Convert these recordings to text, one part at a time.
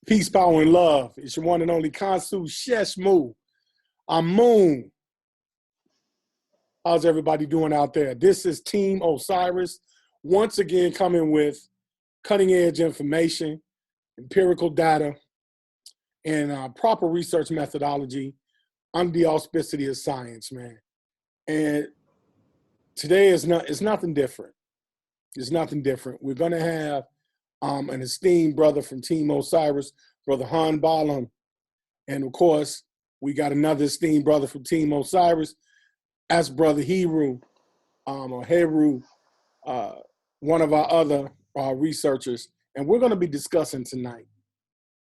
Peace, power, and love. It's your one and only Kansu Sheshmu. I'm Moon. How's everybody doing out there? This is Team Osiris, once again coming with cutting-edge information, empirical data, and proper research methodology under the auspicity of science, man. And today it's nothing different. It's nothing different. We're going to have an esteemed brother from Team Osiris, Brother Hun Balam. And of course, we got another esteemed brother from Team Osiris. That's Brother Heru, one of our other researchers. And we're going to be discussing tonight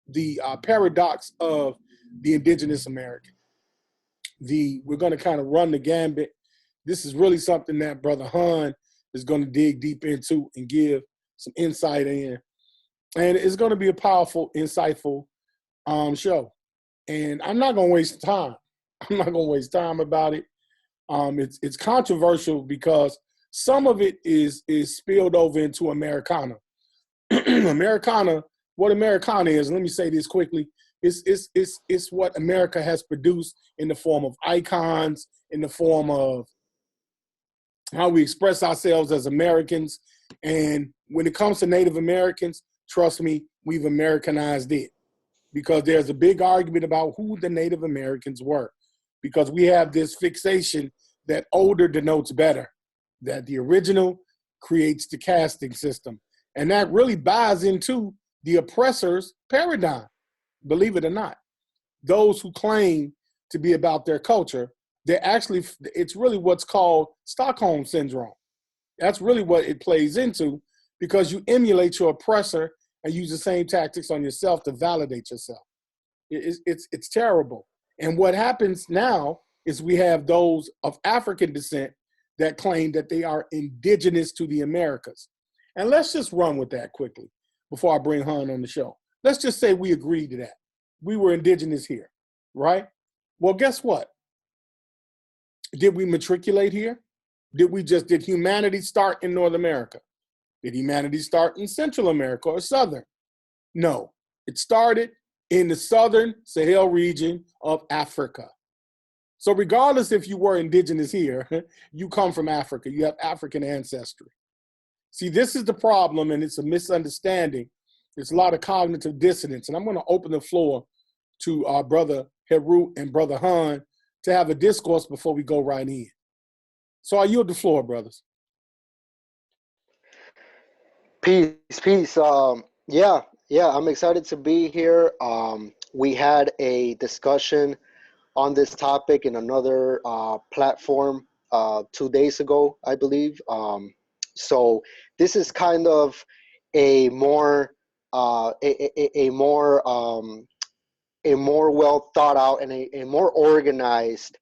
the paradox of the indigenous American. We're going to kind of run the gambit. This is really something that Brother Hun is going to dig deep into and give some insight in. And it's going to be a powerful, insightful show. And I'm not going to waste time. I'm not going to waste time about it. It's controversial because some of it is spilled over into Americana. Americana, what Americana is, let me say this quickly, it's what America has produced in the form of icons, in the form of how we express ourselves as Americans. And when it comes to Native Americans, trust me, we've Americanized it, because there's a big argument about who the Native Americans were, because we have this fixation that older denotes better, that the original creates the casting system. And that really buys into the oppressor's paradigm, believe it or not. Those who claim to be about their culture, it's really what's called Stockholm Syndrome. That's really what it plays into, because you emulate your oppressor and use the same tactics on yourself to validate yourself. It's terrible. And what happens now is we have those of African descent that claim that they are indigenous to the Americas. And let's just run with that quickly before I bring Hun on the show. Let's just say we agree to that. We were indigenous here, right? Well, guess what? Did we matriculate here? Did humanity start in North America? Did humanity start in Central America or Southern? No, it started in the Southern Sahel region of Africa. So regardless if you were indigenous here, you come from Africa. You have African ancestry. See, this is the problem, and it's a misunderstanding. There's a lot of cognitive dissonance, and I'm going to open the floor to our Brother Heru and Brother Hun to have a discourse before we go right in. So I yield the floor, brothers. Peace. Yeah, I'm excited to be here. We had a discussion on this topic in another platform 2 days ago, I believe. So this is kind of a more well thought out and a more organized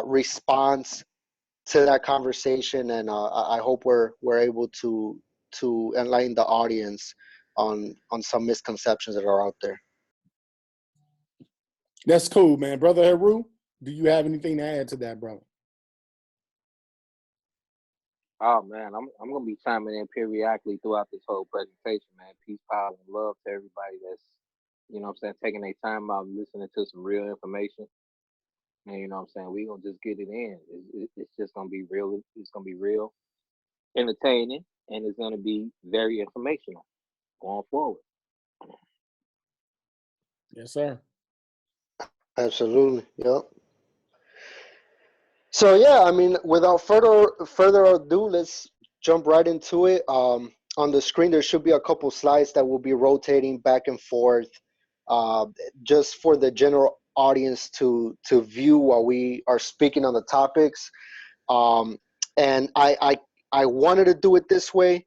response to that conversation, and I hope we're able to enlighten the audience on some misconceptions that are out there. That's cool, man. Brother Heru, do you have anything to add to that, brother? Oh man, I'm gonna be chiming in periodically throughout this whole presentation, man. Peace, power, and love to everybody that's, taking their time out and listening to some real information. And we're gonna just get it in. It's just gonna be real. It's gonna be real entertaining, and it's gonna be very informational going forward. Yes, sir. Absolutely. Yep. So yeah, I mean, without further ado, let's jump right into it. On the screen, there should be a couple slides that will be rotating back and forth, just for the general audience to view while we are speaking on the topics. And I wanted to do it this way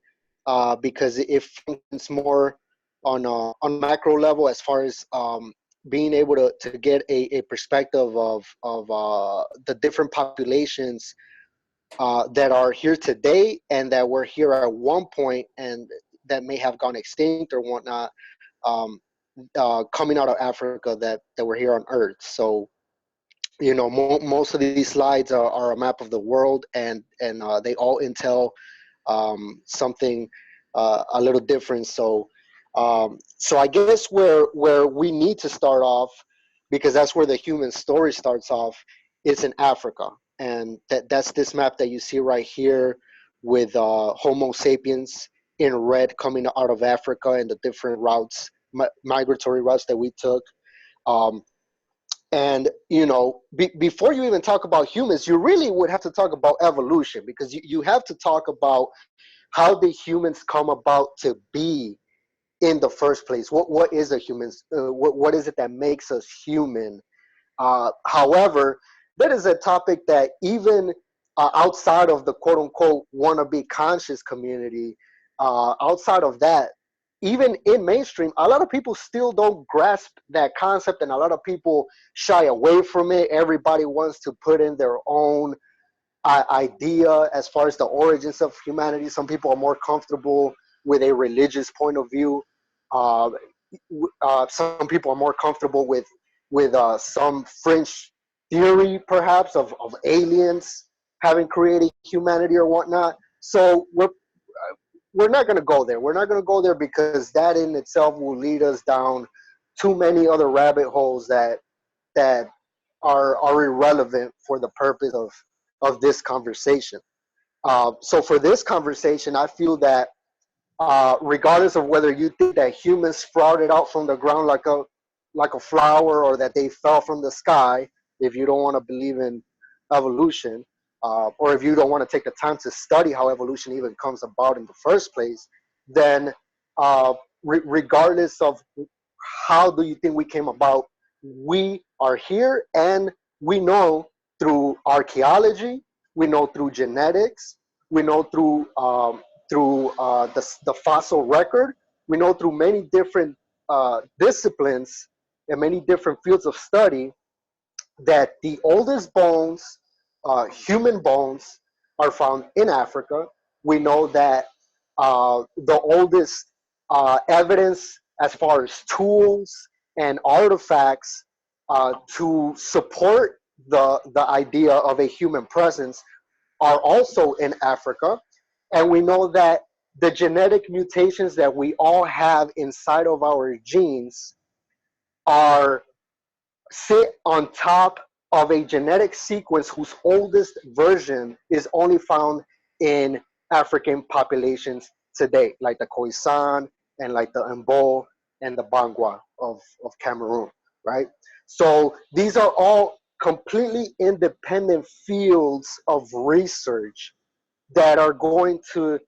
because it functions more on macro level, as far as being able to get a perspective of the different populations that are here today and that were here at one point and that may have gone extinct or whatnot, coming out of Africa that were here on Earth. So, most of these slides are a map of the world, and they all entail something a little different. So So I guess where we need to start off, because that's where the human story starts off, is in Africa, and that's this map that you see right here with Homo sapiens in red coming out of Africa and the different routes, migratory routes that we took. Um, and before you even talk about humans, you really would have to talk about evolution, because you have to talk about how the humans come about to be in the first place. What is a human? What is it that makes us human? However, that is a topic that even outside of the quote unquote wannabe conscious community, outside of that, even in mainstream, a lot of people still don't grasp that concept, and a lot of people shy away from it. Everybody wants to put in their own idea as far as the origins of humanity. Some people are more comfortable with a religious point of view. Uh, some people are more comfortable with some fringe theory, perhaps, of aliens having created humanity or whatnot. So we're not going to go there. We're not going to go there, because that in itself will lead us down too many other rabbit holes that are irrelevant for the purpose of this conversation. So for this conversation, I feel that regardless of whether you think that humans sprouted out from the ground like a flower, or that they fell from the sky, if you don't want to believe in evolution, or if you don't want to take the time to study how evolution even comes about in the first place, then regardless of how do you think we came about, we are here, and we know through archaeology, we know through genetics, we know through the fossil record, we know through many different disciplines and many different fields of study, that the oldest bones, human bones, are found in Africa. We know that the oldest evidence as far as tools and artifacts to support the idea of a human presence are also in Africa. And we know that the genetic mutations that we all have inside of our genes are sit on top of a genetic sequence whose oldest version is only found in African populations today, like the Khoisan and like the Mbo and the Bangwa of Cameroon, right? So these are all completely independent fields of research that are going to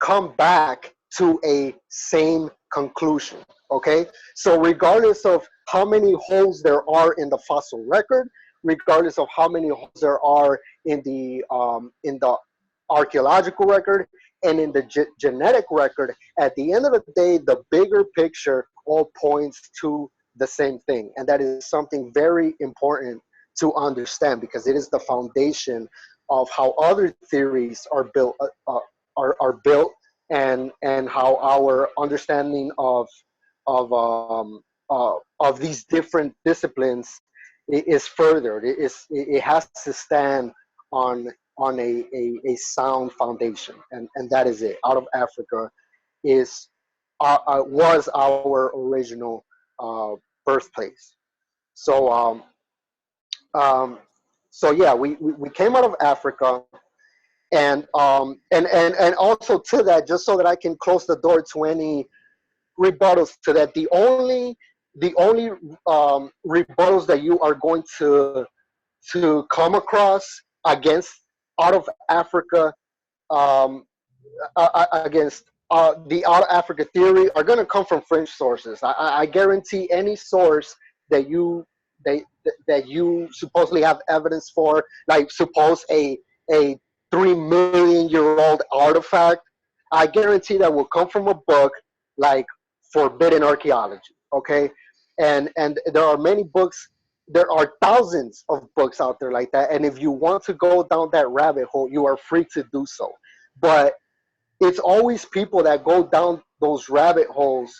come back to a same conclusion. Okay, so regardless of how many holes there are in the fossil record, regardless of how many holes there are in the archaeological record and in the genetic record, at the end of the day, the bigger picture all points to the same thing, and that is something very important to understand, because it is the foundation of how other theories are built, are built, and how our understanding of these different disciplines is furthered. It has to stand on a sound foundation, and that is it. Out of Africa is was our original birthplace. So um, so yeah, we came out of Africa, and also to that, just so that I can close the door to any rebuttals to that. The only rebuttals that you are going to come across against out of Africa, um, against the out of Africa theory, are going to come from French sources. I guarantee any source that they, that you supposedly have evidence for, like suppose a 3 million-year-old artifact, I guarantee that will come from a book like Forbidden Archaeology. Okay, and there are many books. There are thousands of books out there like that, and if you want to go down that rabbit hole, you are free to do so. But it's always people that go down those rabbit holes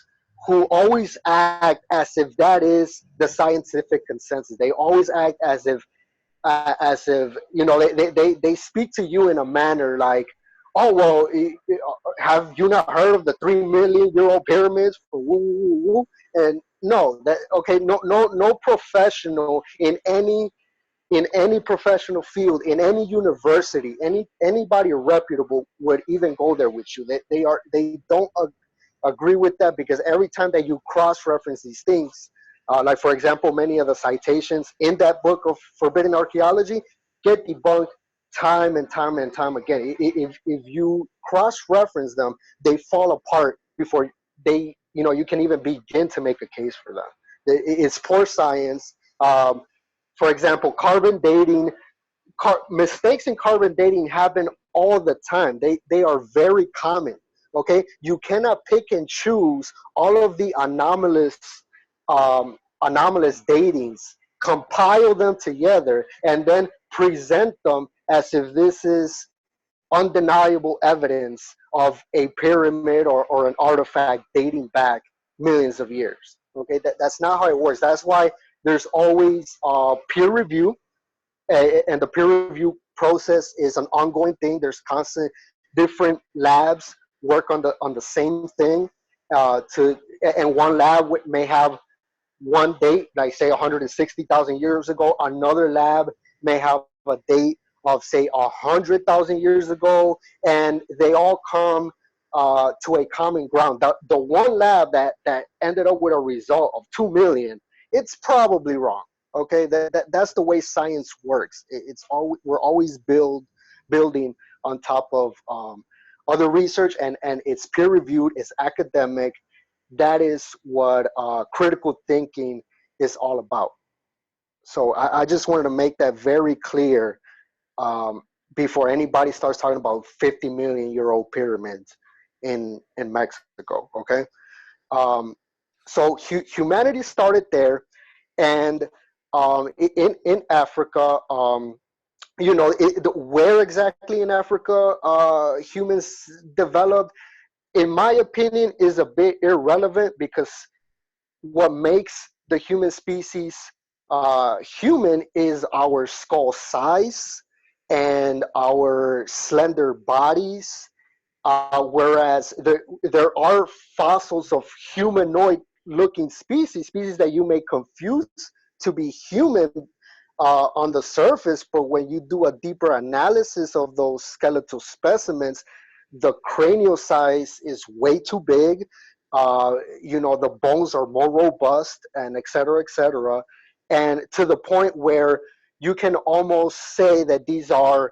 who always act as if that is the scientific consensus. They always act as if you know, they speak to you in a manner like, oh well, have you not heard of the 3 million-year-old pyramids for woo, woo, woo? And no, that okay, no professional in any professional field, in any university, anybody reputable would even go there with you. They don't agree with that, because every time that you cross-reference these things, like for example, many of the citations in that book of forbidden archaeology get debunked time and time and time again. If you cross-reference them, they fall apart before you can even begin to make a case for them. It's poor science. For example, carbon dating, mistakes in carbon dating happen all the time. They are very common. Okay, you cannot pick and choose all of the anomalous datings, compile them together, and then present them as if this is undeniable evidence of a pyramid or an artifact dating back millions of years. Okay, that's not how it works. That's why there's always peer review, and the peer review process is an ongoing thing. There's constant different labs work on the same thing, and one lab may have one date, like say 160,000 years ago. Another lab may have a date of say 100,000 years ago, and they all come to a common ground. The one lab that ended up with a result of 2 million, it's probably wrong. Okay, that's the way science works. We're always building on top of other research, and it's peer reviewed, it's academic. That is what critical thinking is all about. So I just wanted to make that very clear, before anybody starts talking about 50 million-year-old pyramids in Mexico. Okay, so humanity started there, and in Africa, where exactly in Africa humans developed, in my opinion, is a bit irrelevant, because what makes the human species human is our skull size and our slender bodies. Whereas there are fossils of humanoid looking species that you may confuse to be human on the surface, but when you do a deeper analysis of those skeletal specimens, the cranial size is way too big. The bones are more robust, and et cetera, et cetera. And to the point where you can almost say that these are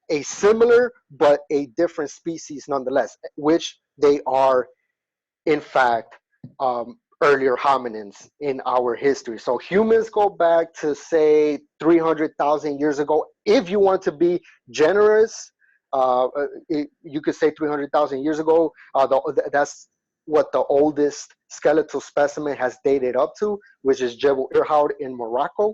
a similar but a different species nonetheless, which they are, in fact, earlier hominins in our history. So humans go back to say 300,000 years ago. If you want to be generous, you could say 300,000 years ago. That's what the oldest skeletal specimen has dated up to, which is Jebel Irhoud in Morocco.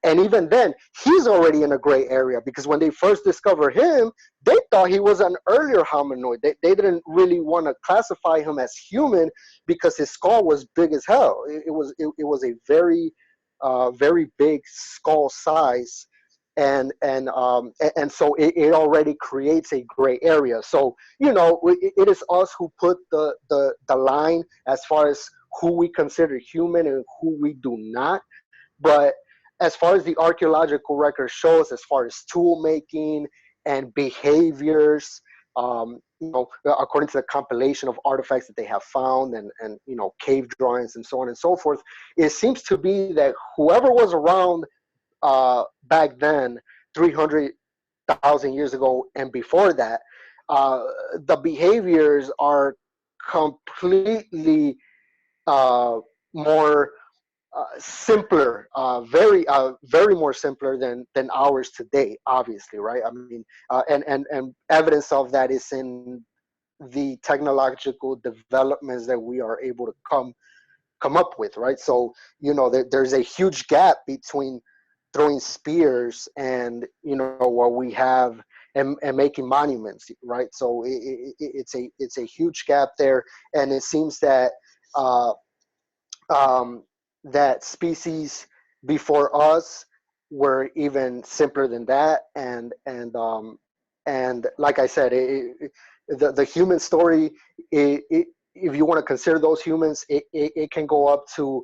And even then, he's already in a gray area, because when they first discovered him, they thought he was an earlier hominoid. They didn't really want to classify him as human, because his skull was big as hell. It was a very, very big skull size, and so it already creates a gray area. So it is us who put the line as far as who we consider human and who we do not. But as far as the archaeological record shows, as far as tool making and behaviors, according to the compilation of artifacts that they have found, and cave drawings and so on and so forth, it seems to be that whoever was around back then, 300,000 years ago and before that, the behaviors are completely more simpler, very more simpler than ours today, obviously, right? I mean, and evidence of that is in the technological developments that we are able to come up with, right? So there's a huge gap between throwing spears and what we have, and making monuments, right? So it's a huge gap there, and it seems that um, that species before us were even simpler than that, and and like I said, the human story, if you want to consider those humans, it can go up to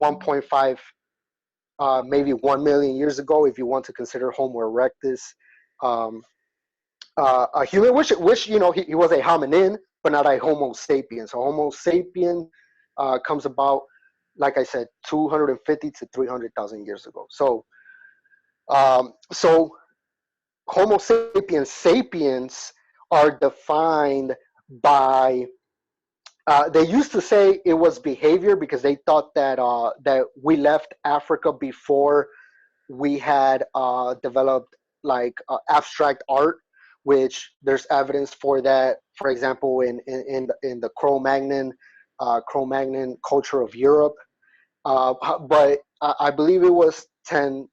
1.5, maybe 1 million years ago, if you want to consider Homo erectus a human, which you know, he was a hominin, but not a Homo sapien. So Homo sapien comes about, like I said, 250 to 300,000 years ago. So Homo sapiens are defined by. They used to say it was behavior because they thought that that we left Africa before we had developed like abstract art, which there's evidence for that. For example, in the Cro-Magnon culture of Europe, but I believe it was Tanzania.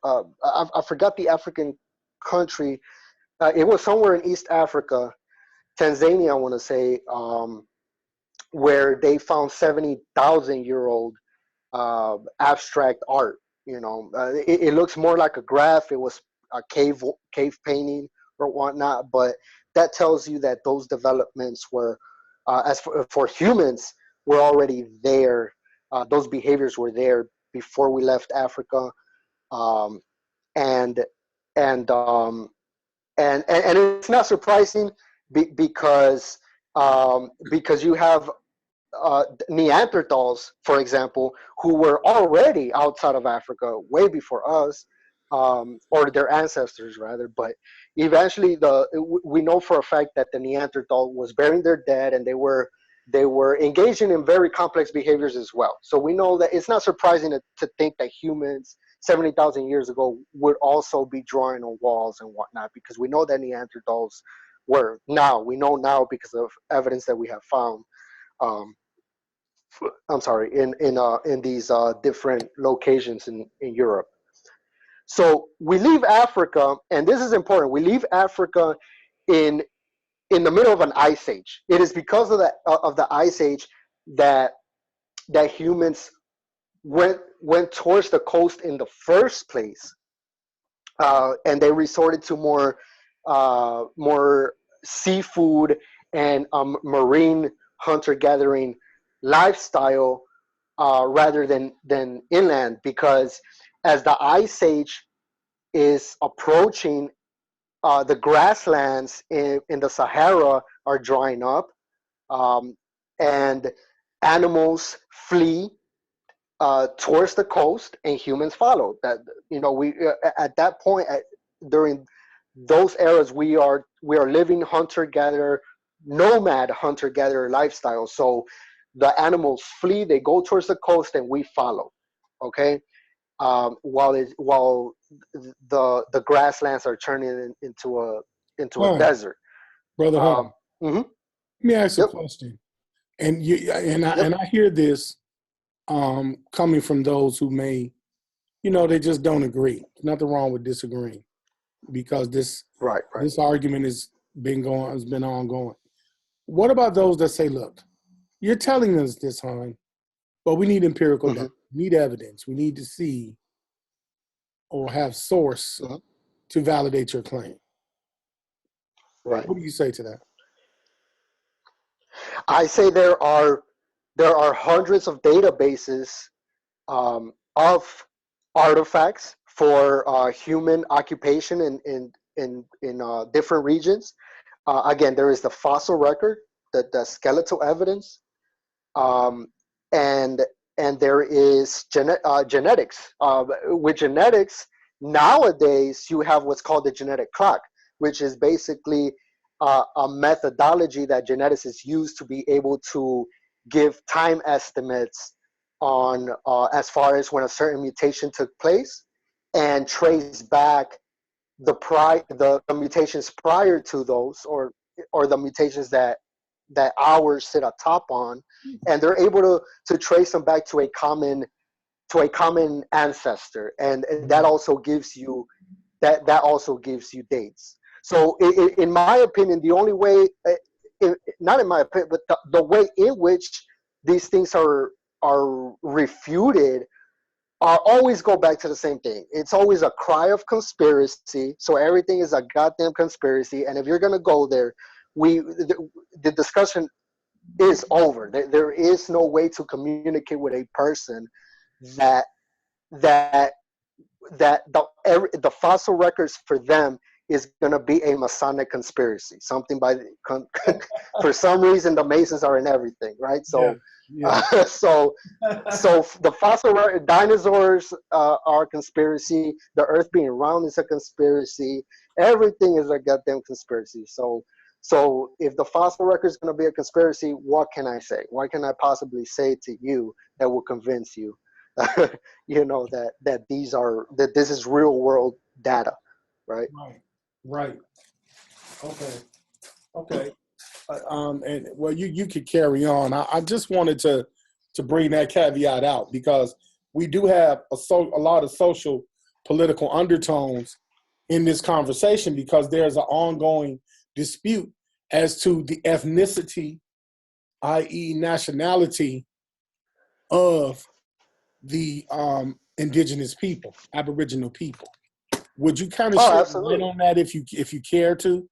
I forgot the African country. It was somewhere in East Africa, Tanzania, I want to say, where they found 70,000-year-old abstract art. You know, it looks more like a graph. It was a cave painting or whatnot, but that tells you that those developments were, as for humans, were already there. Those behaviors were there before we left Africa, um, and and it's not surprising because you have Neanderthals, for example, who were already outside of Africa way before us, or their ancestors rather. But eventually, we know for a fact that the Neanderthal was burying their dead, and they were engaging in very complex behaviors as well. So we know that it's not surprising to think that humans 70,000 years ago would also be drawing on walls and whatnot, because we know that Neanderthals were. We know now because of evidence that we have found. Um, I'm sorry, in these different locations in Europe. So we leave Africa, and this is important. We leave Africa in the middle of an ice age. It is because of the ice age that humans went towards the coast in the first place, and they resorted to more seafood and marine hunter gathering lifestyle, rather than inland, because as the ice age is approaching, the grasslands in the Sahara are drying up, and animals flee towards the coast, and humans follow. That, you know, we at that point, during those eras, we are living hunter gatherer, nomad hunter gatherer lifestyle. So the animals flee, they go towards the coast, and we follow. Okay, while the grasslands are turning into a desert. Brother Hun, Mm-hmm. let me ask you a Yep. question. And I Yep. hear this coming from those who may, they just don't agree. Nothing wrong with disagreeing, because this Right. argument has been ongoing. What about those that say, look, you're telling us this, Hun, but we need empirical Mm-hmm. data. We need evidence. We need to see or have source Mm-hmm. to validate your claim. Right. What do you say to that? I say there are hundreds of databases of artifacts for human occupation in different regions. Again, there is the fossil record, the skeletal evidence, um, and there is genetics. With genetics, nowadays you have what's called the genetic clock, which is basically a methodology that geneticists use to be able to give time estimates on as far as when a certain mutation took place, and trace back the mutations prior to those, or the mutations that ours sit atop on, and they're able to trace them back to a common ancestor, and that also gives you dates. So in my opinion, the only way, not in my opinion, but the way in which these things are refuted always go back to the same thing. It's always a cry of conspiracy. So everything is a goddamn conspiracy. And if you're going to go there, the discussion is over. There is no way to communicate with a person that that the fossil records for them is going to be a Masonic conspiracy. Something for some reason the Masons are in everything, right? So Yeah. so the fossil dinosaurs are a conspiracy. The Earth being round is a conspiracy. Everything is a goddamn conspiracy. So if the fossil record is going to be a conspiracy, what can I say? What can I possibly say to you that will convince you, that this is real world data, right? Right. Okay. And well, you could carry on. I just wanted to bring that caveat out because we do have a lot of social political undertones in this conversation because there's an ongoing dispute as to the ethnicity, i.e. nationality of the indigenous people, Aboriginal people. Would you kind of Oh, shed light absolutely. on that if you care to?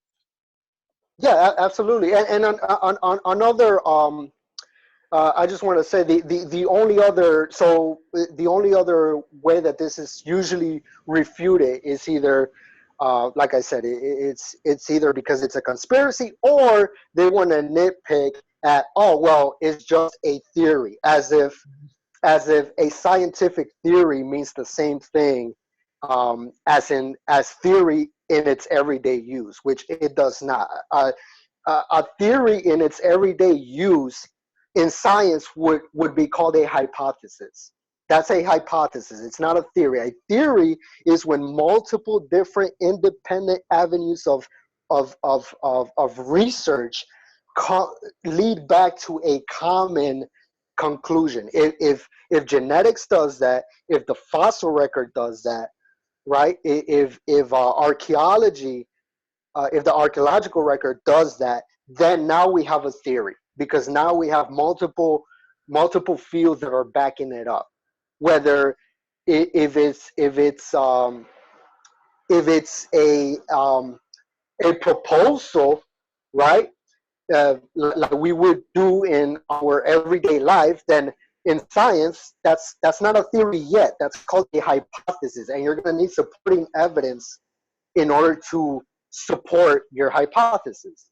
Yeah, absolutely. And on another, I just want to say the only other way that this is usually refuted is either, like I said, it's either because it's a conspiracy or they want to nitpick at, oh well, it's just a theory, as if a scientific theory means the same thing as theory in its everyday use, which it does not. A theory in its everyday use in science would be called a hypothesis. That's a hypothesis. It's not a theory. A theory is when multiple different independent avenues of research lead back to a common conclusion. If genetics does that, if the fossil record does that, right? If archaeology, if the archaeological record does that, then now we have a theory because now we have multiple fields that are backing it up. Whether if it's a proposal, right? Like we would do in our everyday life, then in science, that's not a theory yet. That's called a hypothesis, and you're going to need supporting evidence in order to support your hypothesis.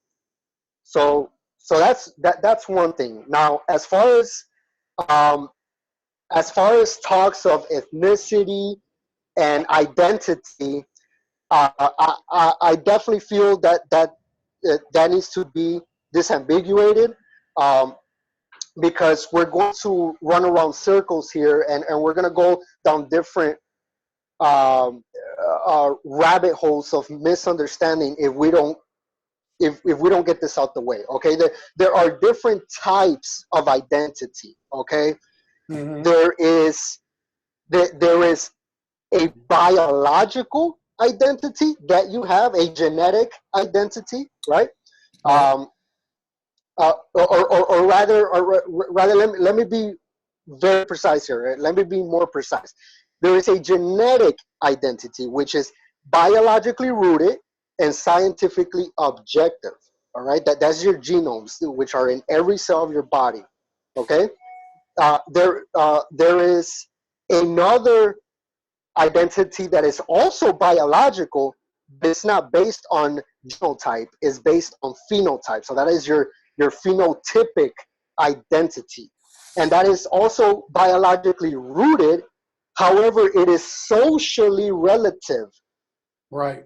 So that's one thing. Now, um, as far as talks of ethnicity and identity, I definitely feel that needs to be disambiguated, um, because we're going to run around circles here, and we're going to go down different rabbit holes of misunderstanding if we don't get this out the way. Okay, there are different types of identity. Okay, Mm-hmm. there is a biological identity that you have, a genetic identity, right? Right. Or rather, let me be very precise here. Right? Let me be more precise. There is a genetic identity, which is biologically rooted and scientifically objective. All right, that's your genomes, which are in every cell of your body. Okay, there is another identity that is also biological, but it's not based on genotype, it's based on phenotype. So that is your phenotypic identity. And that is also biologically rooted. However, it is socially relative Right.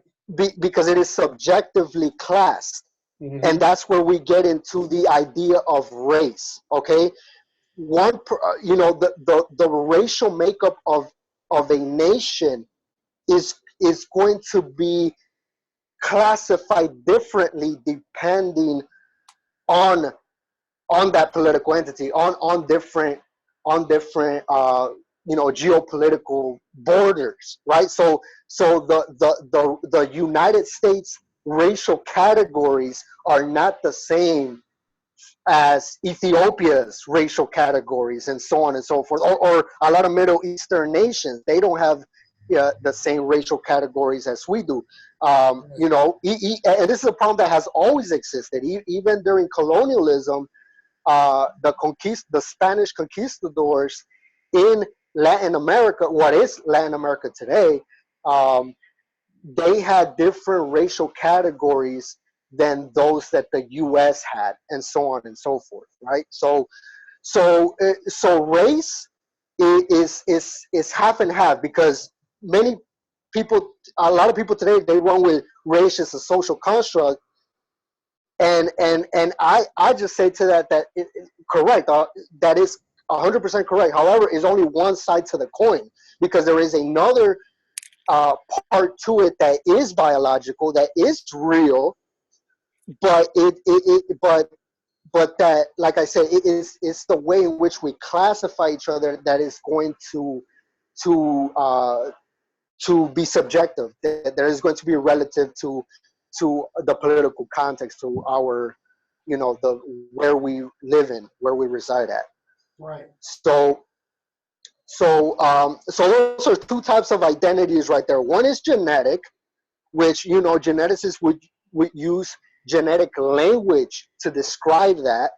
because it is subjectively classed. Mm-hmm. And that's where we get into the idea of race. Okay, the racial makeup of a nation is going to be classified differently depending on that political entity, on different geopolitical borders, right? So the United States racial categories are not the same as Ethiopia's racial categories and so on and so forth, or a lot of Middle Eastern nations, they don't have the same racial categories as we do. You know, and this is a problem that has always existed, even during colonialism. The Spanish conquistadors in Latin America, what is Latin America today, they had different racial categories than those that the U.S. had, and so on and so forth, right? So race is half and half, because many people, a lot of people today, they run with race as a social construct, and I just say to that correct, that is 100% correct. However, is only one side to the coin, because there is another part to it that is biological, that is real, but but that, like I said, it's the way in which we classify each other that is going to be subjective. There is going to be relative to the political context, to our, you know, the where we live in, where we reside at. Right. So those are two types of identities right there. One is genetic, which, you know, geneticists would use genetic language to describe that,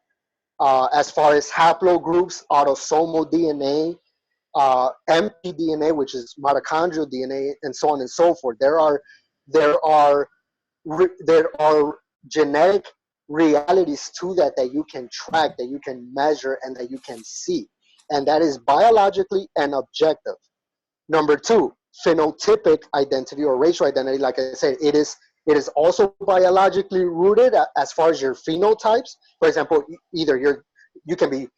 as far as haplogroups, autosomal DNA, mtDNA, which is mitochondrial DNA, and so on and so forth. There are genetic realities to that you can track, that you can measure, and that you can see, and that is biologically and objective. Number two, phenotypic identity or racial identity. Like I said, it is also biologically rooted as far as your phenotypes. For example, either you can be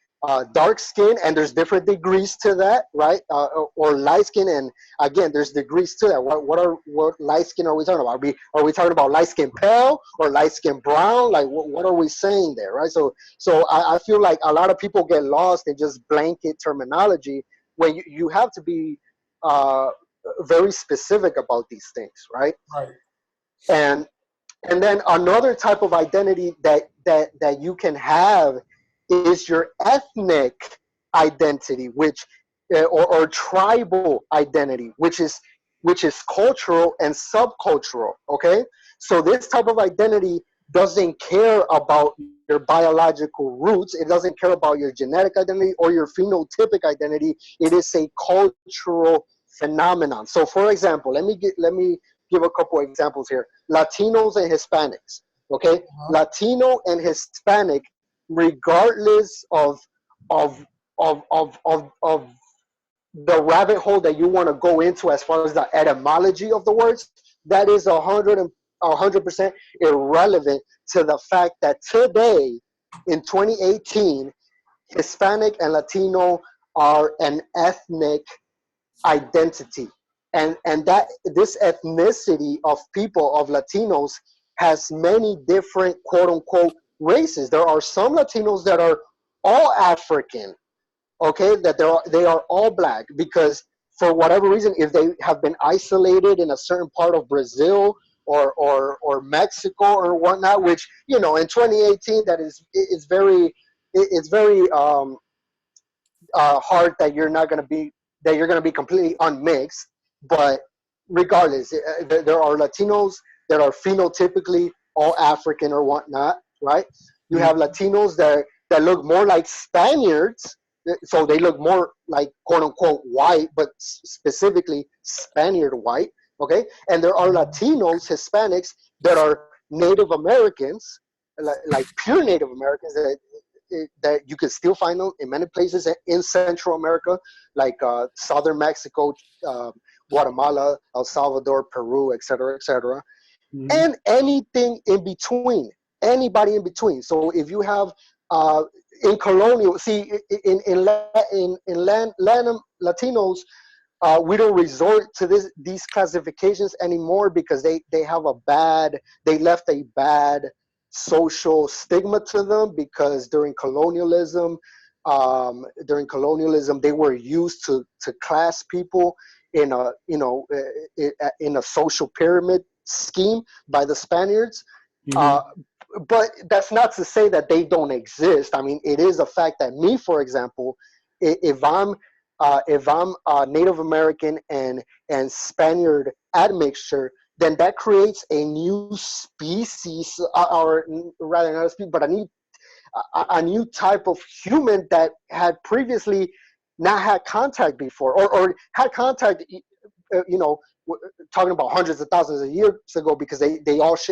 dark skin, and there's different degrees to that, right? Or light skin, and again, there's degrees to that. What light skin are we talking about? Are we talking about light skin pale or light skin brown? Like, what are we saying there, right? So I feel like a lot of people get lost in just blanket terminology, when you have to be very specific about these things, right? Right. And then another type of identity that you can have is your ethnic identity, which or tribal identity, which is cultural and subcultural. Okay, so this type of identity doesn't care about your biological roots. It doesn't care about your genetic identity or your phenotypic identity. It is a cultural phenomenon. So, for example, let me give a couple of examples here. Latinos and Hispanics. Okay, Latino and Hispanic, regardless of the rabbit hole that you want to go into as far as the etymology of the words, that is 100% irrelevant to the fact that today, in 2018, Hispanic and Latino are an ethnic identity, and that this ethnicity of people, of Latinos, has many different quote unquote races. There are some Latinos that are all African, okay, that they are all black, because for whatever reason, if they have been isolated in a certain part of Brazil or Mexico or whatnot, which, you know, in 2018, that is, it's very hard that you're going to be completely unmixed. But regardless, there are Latinos that are phenotypically all African or whatnot, right? You have Latinos that look more like Spaniards, so they look more like quote unquote white, but specifically Spaniard white, okay? And there are Latinos, Hispanics, that are Native Americans, like pure Native Americans, that you can still find them in many places in Central America, like southern Mexico, Guatemala, El Salvador, Peru, etc., etc., and anything in between, anybody in between. So if you have in colonial, see, in Latinos, we don't resort to these classifications anymore, because they left a bad social stigma to them, because during colonialism they were used to class people in a social pyramid scheme by the Spaniards. but that's not to say that they don't exist. I mean, it is a fact that me, for example, if I'm Native American and Spaniard admixture, then that creates a new species, or rather not a species, but a new type of human that had previously not had contact before, or had contact, you know, talking about hundreds of thousands of years ago, because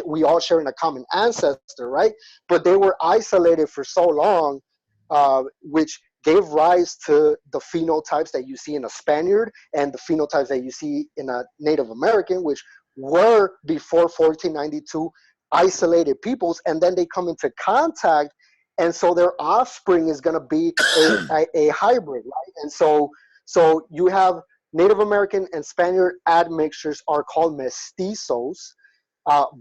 we all share in a common ancestor, right? But they were isolated for so long, which gave rise to the phenotypes that you see in a Spaniard and the phenotypes that you see in a Native American, which were before 1492 isolated peoples, and then they come into contact, and so their offspring is going to be a hybrid, right? And so you have Native American and Spaniard admixtures are called mestizos.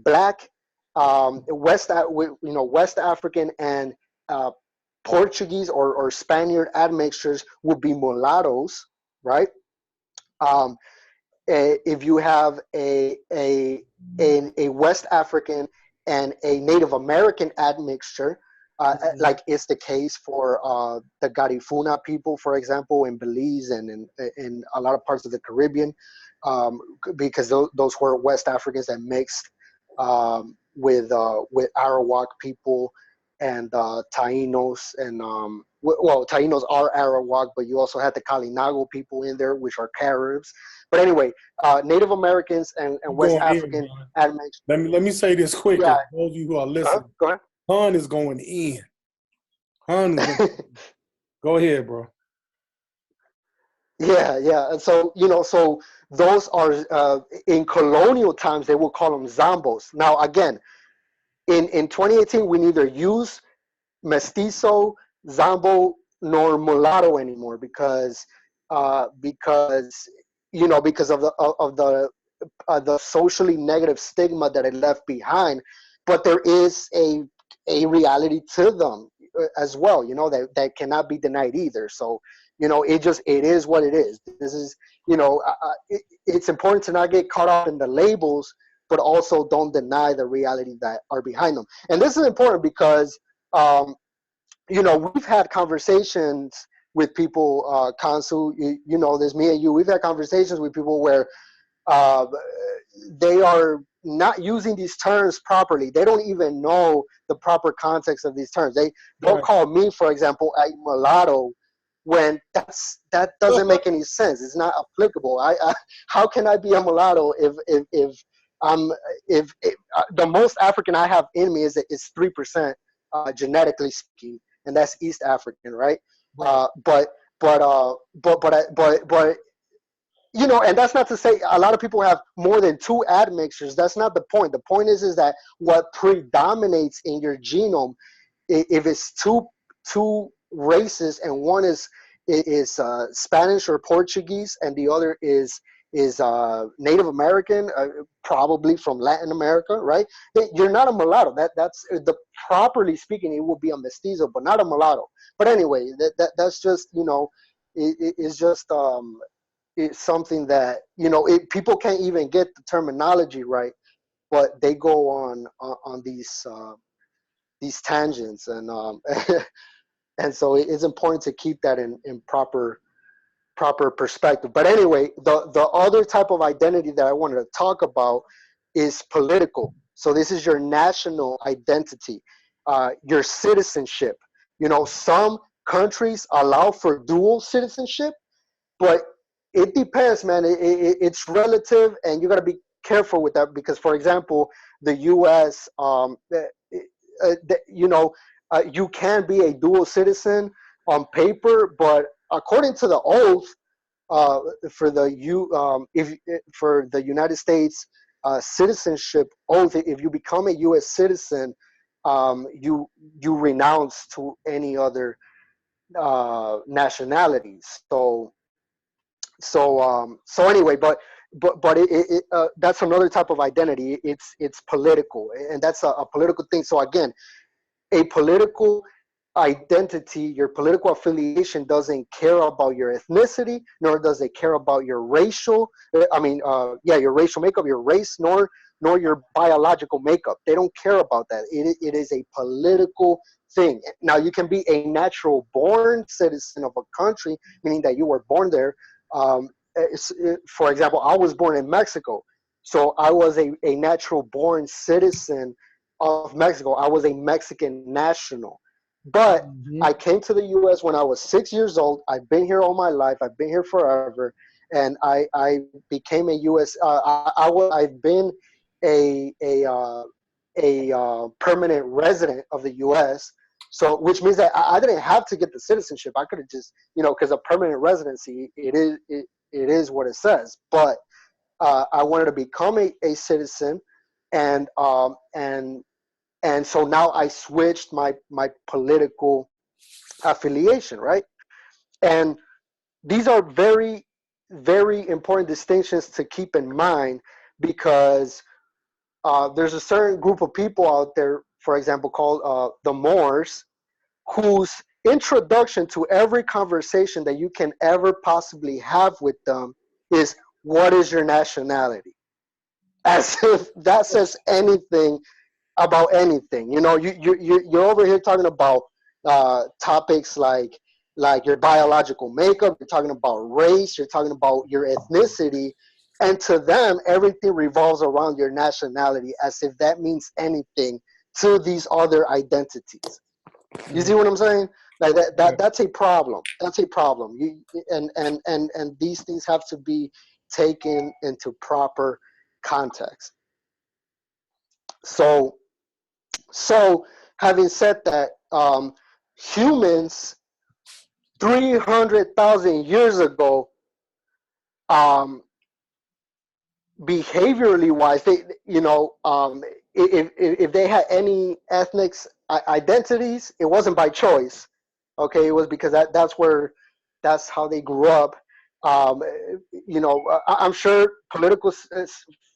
Black, West African and Portuguese or Spaniard admixtures would be mulattoes, right? If you have a West African and a Native American admixture, like is the case for the Garifuna people, for example, in Belize and in a lot of parts of the Caribbean, because those were West Africans that mixed with Arawak people and Taínos, and well, Taínos are Arawak, but you also had the Kalinago people in there, which are Caribs. But anyway, Native Americans and West African admixtures. Let me say this quick. Yeah. For those of you who are listening, Go ahead. Hun is going in. Hun is going in. Go ahead, bro. Yeah. And so, so those are, in colonial times, they will call them Zambos. Now, again, in 2018, we neither use mestizo, Zambo, nor mulatto anymore because because of the socially negative stigma that it left behind. But there is a reality to them as well, that cannot be denied either. So, it is what it is. This is, it's important to not get caught up in the labels, but also don't deny the reality that are behind them. And this is important because, we've had conversations with people, Kansu, you know this, me and you, we've had conversations with people where they are not using these terms properly. They don't even know the proper context of these terms. They don't call me, for example, a mulatto when that doesn't make any sense. It's not applicable. How can I be a mulatto if the most African I have in me is 3%, genetically speaking, and that's East African, right? But and that's not to say a lot of people have more than 2 admixtures. That's not the point. The point is that what predominates in your genome, if it's two races and one is Spanish or Portuguese and the other is Native American, probably from Latin America, right? You're not a mulatto. That's properly speaking, it would be a mestizo, but not a mulatto. But anyway, that's just it's just it's something that people can't even get the terminology right, but they go on these tangents, and and so it's important to keep that in proper perspective. But anyway, the other type of identity that I wanted to talk about is political. So this is your national identity, your citizenship. Some countries allow for dual citizenship, but it depends, man. It's relative, and you got to be careful with that because, for example, the U.S., you can be a dual citizen on paper, but according to the oath, for the United States citizenship oath, if you become a U.S. citizen, you renounce to any other nationalities. So anyway, but that's another type of identity. It's political, and that's a political thing. So again, a political identity, your political affiliation doesn't care about your ethnicity, nor does it care about your racial, your racial makeup, your race, nor nor your biological makeup. They don't care about that. It is a political thing. Now, you can be a natural born citizen of a country, meaning that you were born there. For example, I was born in Mexico. So I was a natural born citizen of Mexico. I was a Mexican national. But I came to the U.S. when I was 6 years old. I've been here all my life. I've been here forever. And I became a U.S. I've been a permanent resident of the U.S. So, which means that I didn't have to get the citizenship. I could have just, because a permanent residency, it is what it says. But I wanted to become a citizen, and so now I switched my political affiliation, right? And these are very, very important distinctions to keep in mind, because there's a certain group of people out there, for example, called the Moors, whose introduction to every conversation that you can ever possibly have with them is, what is your nationality? As if that says anything about anything. You're over here talking about topics like your biological makeup. You're talking about race. You're talking about your ethnicity, and to them, everything revolves around your nationality, as if that means anything to these other identities. You see what I'm saying? Like that's a problem. That's a problem. And these things have to be taken into proper context. So having said that, humans 300,000 years ago, behaviorally wise, if they had any ethnic identities, it wasn't by choice. Okay, it was because that's how they grew up. I'm sure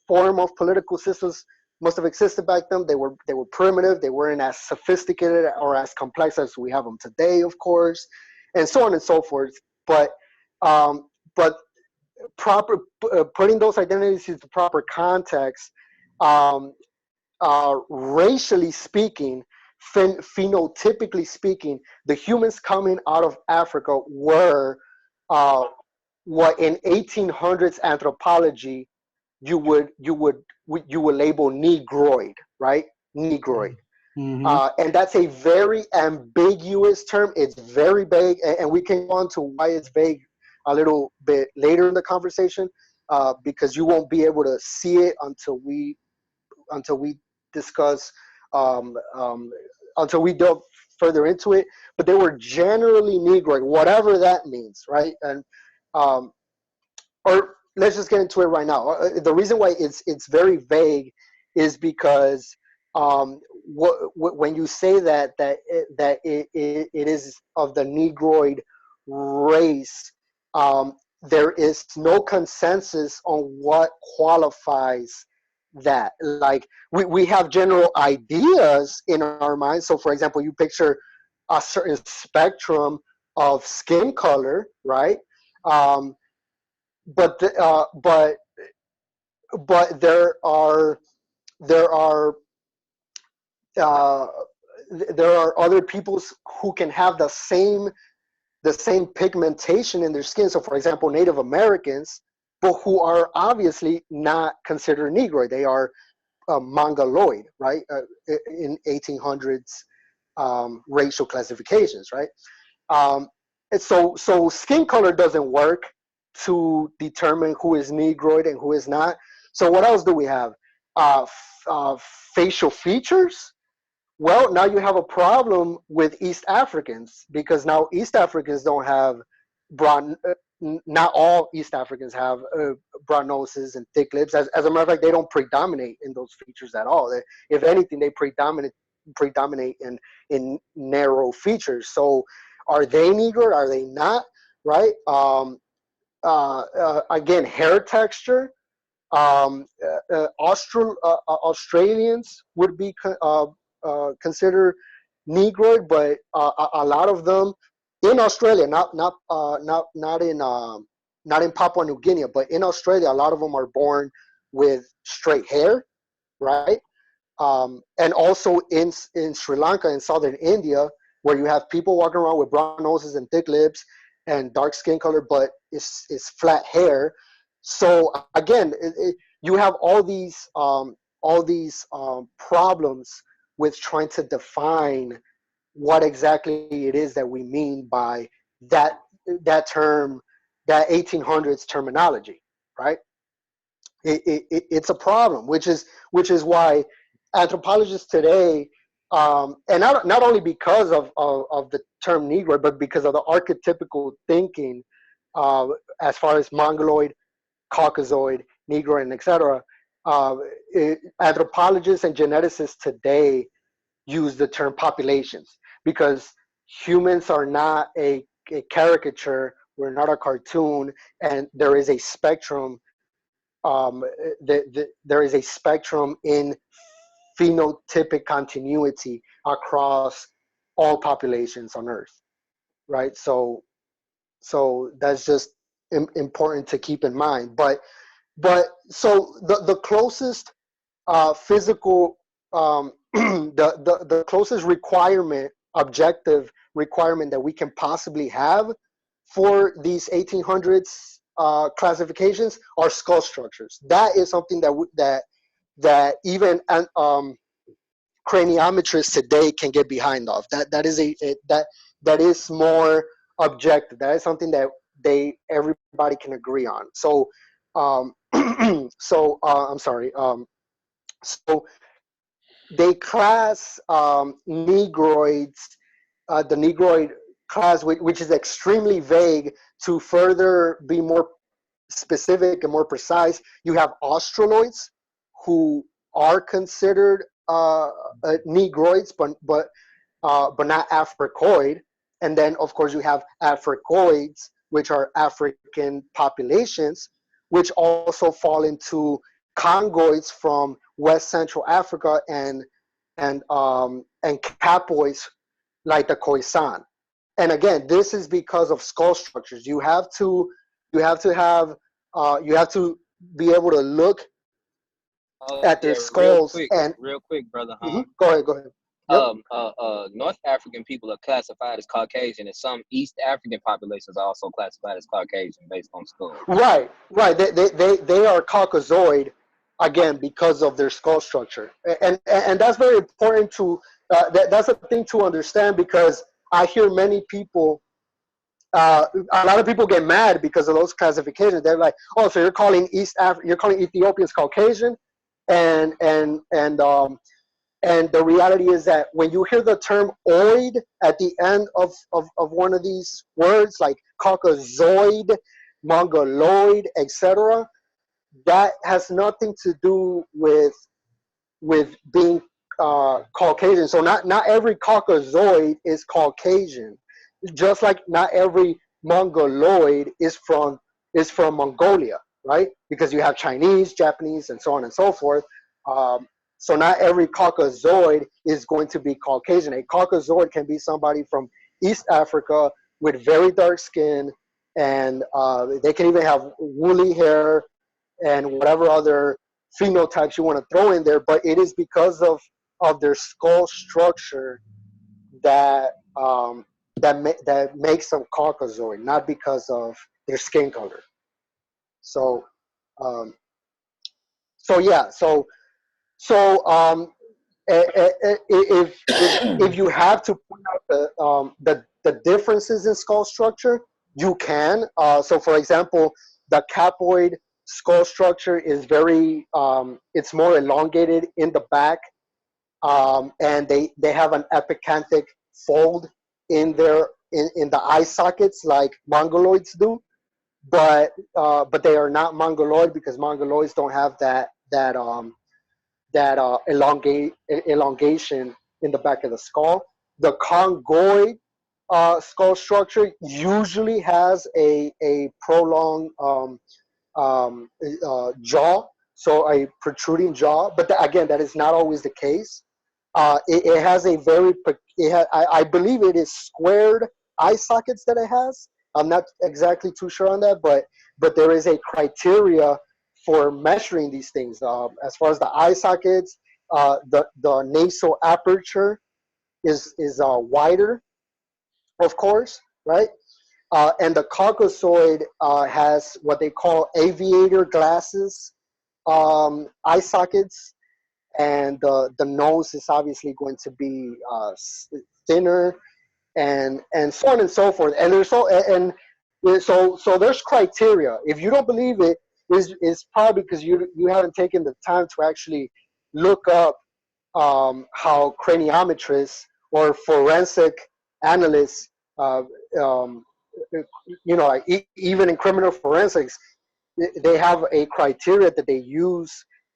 form of political systems must have existed back then. They were primitive. They weren't as sophisticated or as complex as we have them today, of course, and so on and so forth. But proper putting those identities into proper context, racially speaking, phenotypically speaking, the humans coming out of Africa were what in 1800s anthropology you would label Negroid, right? Negroid. And that's a very ambiguous term. It's very vague, and we can go on to why it's vague a little bit later in the conversation, because you won't be able to see it until we discuss, until we delve further into it. But they were generally Negroid, whatever that means, right? And or let's just get into it right now. The reason why it's very vague is because when you say that it is of the Negroid race, there is no consensus on what qualifies that. Like we have general ideas in our minds. So, for example, you picture a certain spectrum of skin color, right? But there are other peoples who can have the same pigmentation in their skin. So, for example, Native Americans, but who are obviously not considered Negro. They are Mongoloid, right? In 1800s racial classifications, right? And so skin color doesn't work to determine who is Negroid and who is not. So what else do we have? Facial features. Well, now you have a problem with East Africans, because now East Africans don't have broad. Not all East Africans have broad noses and thick lips. As a matter of fact, they don't predominate in those features at all. If anything, they predominate in narrow features. So, are they Negro? Are they not? Right? Again, hair texture. Australians would be considered Negroid, but a lot of them in Australia, not in Papua New Guinea, but in Australia, a lot of them are born with straight hair. right? And also in Sri Lanka and southern India, where you have people walking around with brown noses and thick lips and dark skin color, but it's flat hair. So again, you have all these problems with trying to define what exactly it is that we mean by that term, that 1800s terminology, right? It's a problem, which is why anthropologists today, and not only because of the term Negro, but because of the archetypical thinking, uh, as far as Mongoloid, Caucasoid, Negro, and etc. Anthropologists and geneticists today use the term populations because humans are not a caricature. We're not a cartoon, and there is a spectrum. There is a spectrum in phenotypic continuity across all populations on Earth, right? So that's just important to keep in mind. But so the closest physical the closest objective requirement that we can possibly have for these 1800s classifications are skull structures. That is something that even craniometrists today can get behind of. That is more objective. That is something that everybody can agree on. So I'm sorry. So they class Negroids, the Negroid class, which is extremely vague. To further be more specific and more precise, you have Australoids, who are considered Negroids, but not Africoid. And then, of course, you have Africoids, which are African populations, which also fall into Congoids from West Central Africa and Capoids like the Khoisan. And again, this is because of skull structures. You have to be able to look at their Yeah, skulls and real quick, brother. Go ahead. Yep. North African people are classified as Caucasian, and some East African populations are also classified as Caucasian based on skull. Right. They are Caucasoid, again, because of their skull structure, and that's very important to that's a thing to understand, because I hear many people. A lot of people get mad because of those classifications. They're like, "Oh, so you're calling you're calling Ethiopians Caucasian," and and and um, and the reality is that when you hear the term "oid" at the end of one of these words, like Caucasoid, Mongoloid, etc., that has nothing to do with being Caucasian. So not every Caucasoid is Caucasian, just like not every Mongoloid is from Mongolia, right? Because you have Chinese, Japanese, and so on and so forth. So not every Caucasoid is going to be Caucasian. A Caucasoid can be somebody from East Africa with very dark skin, and they can even have woolly hair and whatever other phenotypes you want to throw in there. But it is because of their skull structure that that makes them Caucasoid, not because of their skin color. So um, so yeah, if you have to point out the differences in skull structure, you can. So for example, the capoid skull structure is it's more elongated in the back, and they have an epicanthic fold in the eye sockets like mongoloids do, but they are not mongoloid because mongoloids don't have that elongation in the back of the skull. The congoid skull structure usually has a prolonged jaw, so a protruding jaw. But again, that is not always the case. It has a I believe it is squared eye sockets that it has. I'm not exactly too sure on that, but there is a criteria for measuring these things. As far as the eye sockets, the nasal aperture is wider, of course, right? And the Caucasoid has what they call aviator glasses eye sockets, and the nose is obviously going to be thinner, and so on and so forth. And so there's criteria. If you don't believe it, is probably because you haven't taken the time to actually look up how craniometrists or forensic analysts, um, like even in criminal forensics, they have a criteria that they use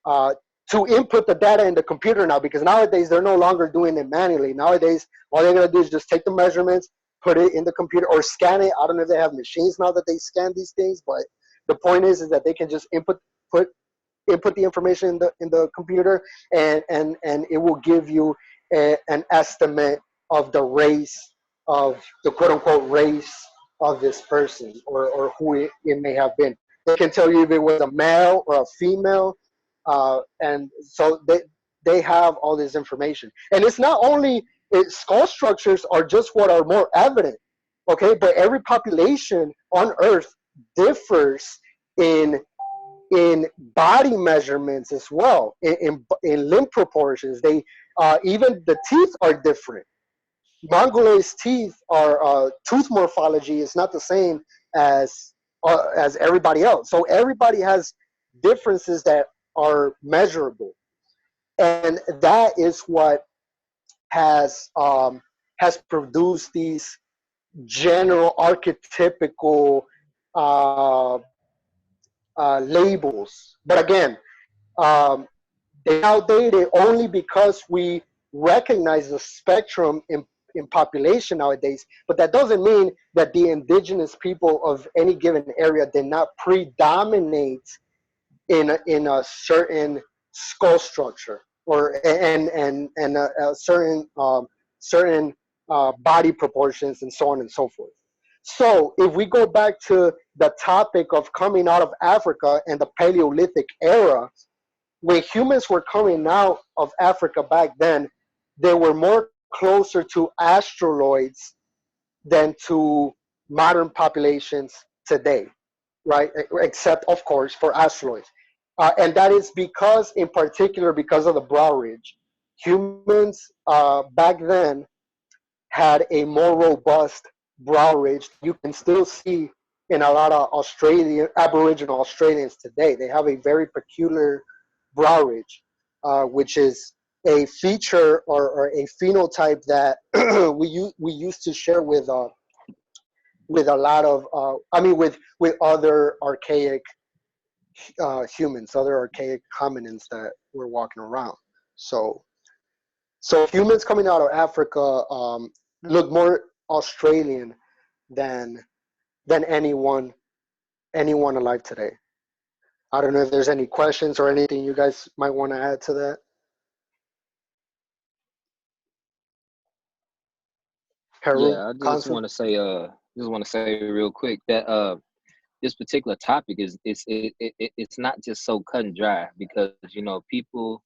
uh, to input the data in the computer now, because nowadays they're no longer doing it manually. Nowadays, all they're going to do is just take the measurements, put it in the computer, or scan it. I don't know if they have machines now that they scan these things, but the point is that they can just input the information in the computer, and it will give you an estimate of the race, of the quote unquote race of this person, or who it may have been. They can tell you if it was a male or a female, and so they have all this information. And it's not only skull structures are just what are more evident, okay, but every population on Earth differs in body measurements as well, in limb proportions. They even the teeth are different. Mongoloid's teeth are tooth morphology is not the same as everybody else. So everybody has differences that are measurable, and that is what has produced these general archetypical uh, labels. But again, um, they're outdated only because we recognize the spectrum in population nowadays. But that doesn't mean that the indigenous people of any given area did not predominate in a certain skull structure, or and a certain body proportions, and so on and so forth. So if we go back to the topic of coming out of Africa and the Paleolithic era, when humans were coming out of Africa back then, they were more closer to astroloids than to modern populations today, right? Except, of course, for asteroids. And that is because, in particular, because of the brow ridge. Humans back then had a more robust brow ridge. You can still see in a lot of Aboriginal Australians today. They have a very peculiar brow ridge, which is a feature or a phenotype that we used to share with a lot of with other archaic humans, other archaic hominins that were walking around. So humans coming out of Africa look more Australian than anyone alive today. I don't know if there's any questions or anything you guys might want to add to that. Harold, Yeah, I Consul? just want to say real quick that this particular topic it's not just so cut and dry, because people,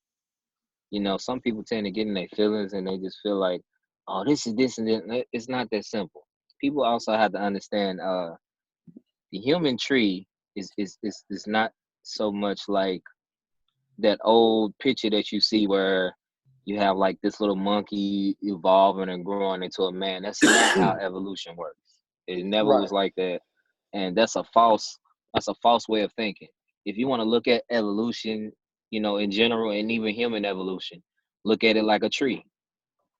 some people tend to get in their feelings and they just feel like, oh, this is this and this. It's not that simple. People also have to understand the human tree is not so much like that old picture that you see where you have like this little monkey evolving and growing into a man. That's not how evolution works. It never Right. was like that. And that's a false way of thinking. If you want to look at evolution, in general, and even human evolution, look at it like a tree.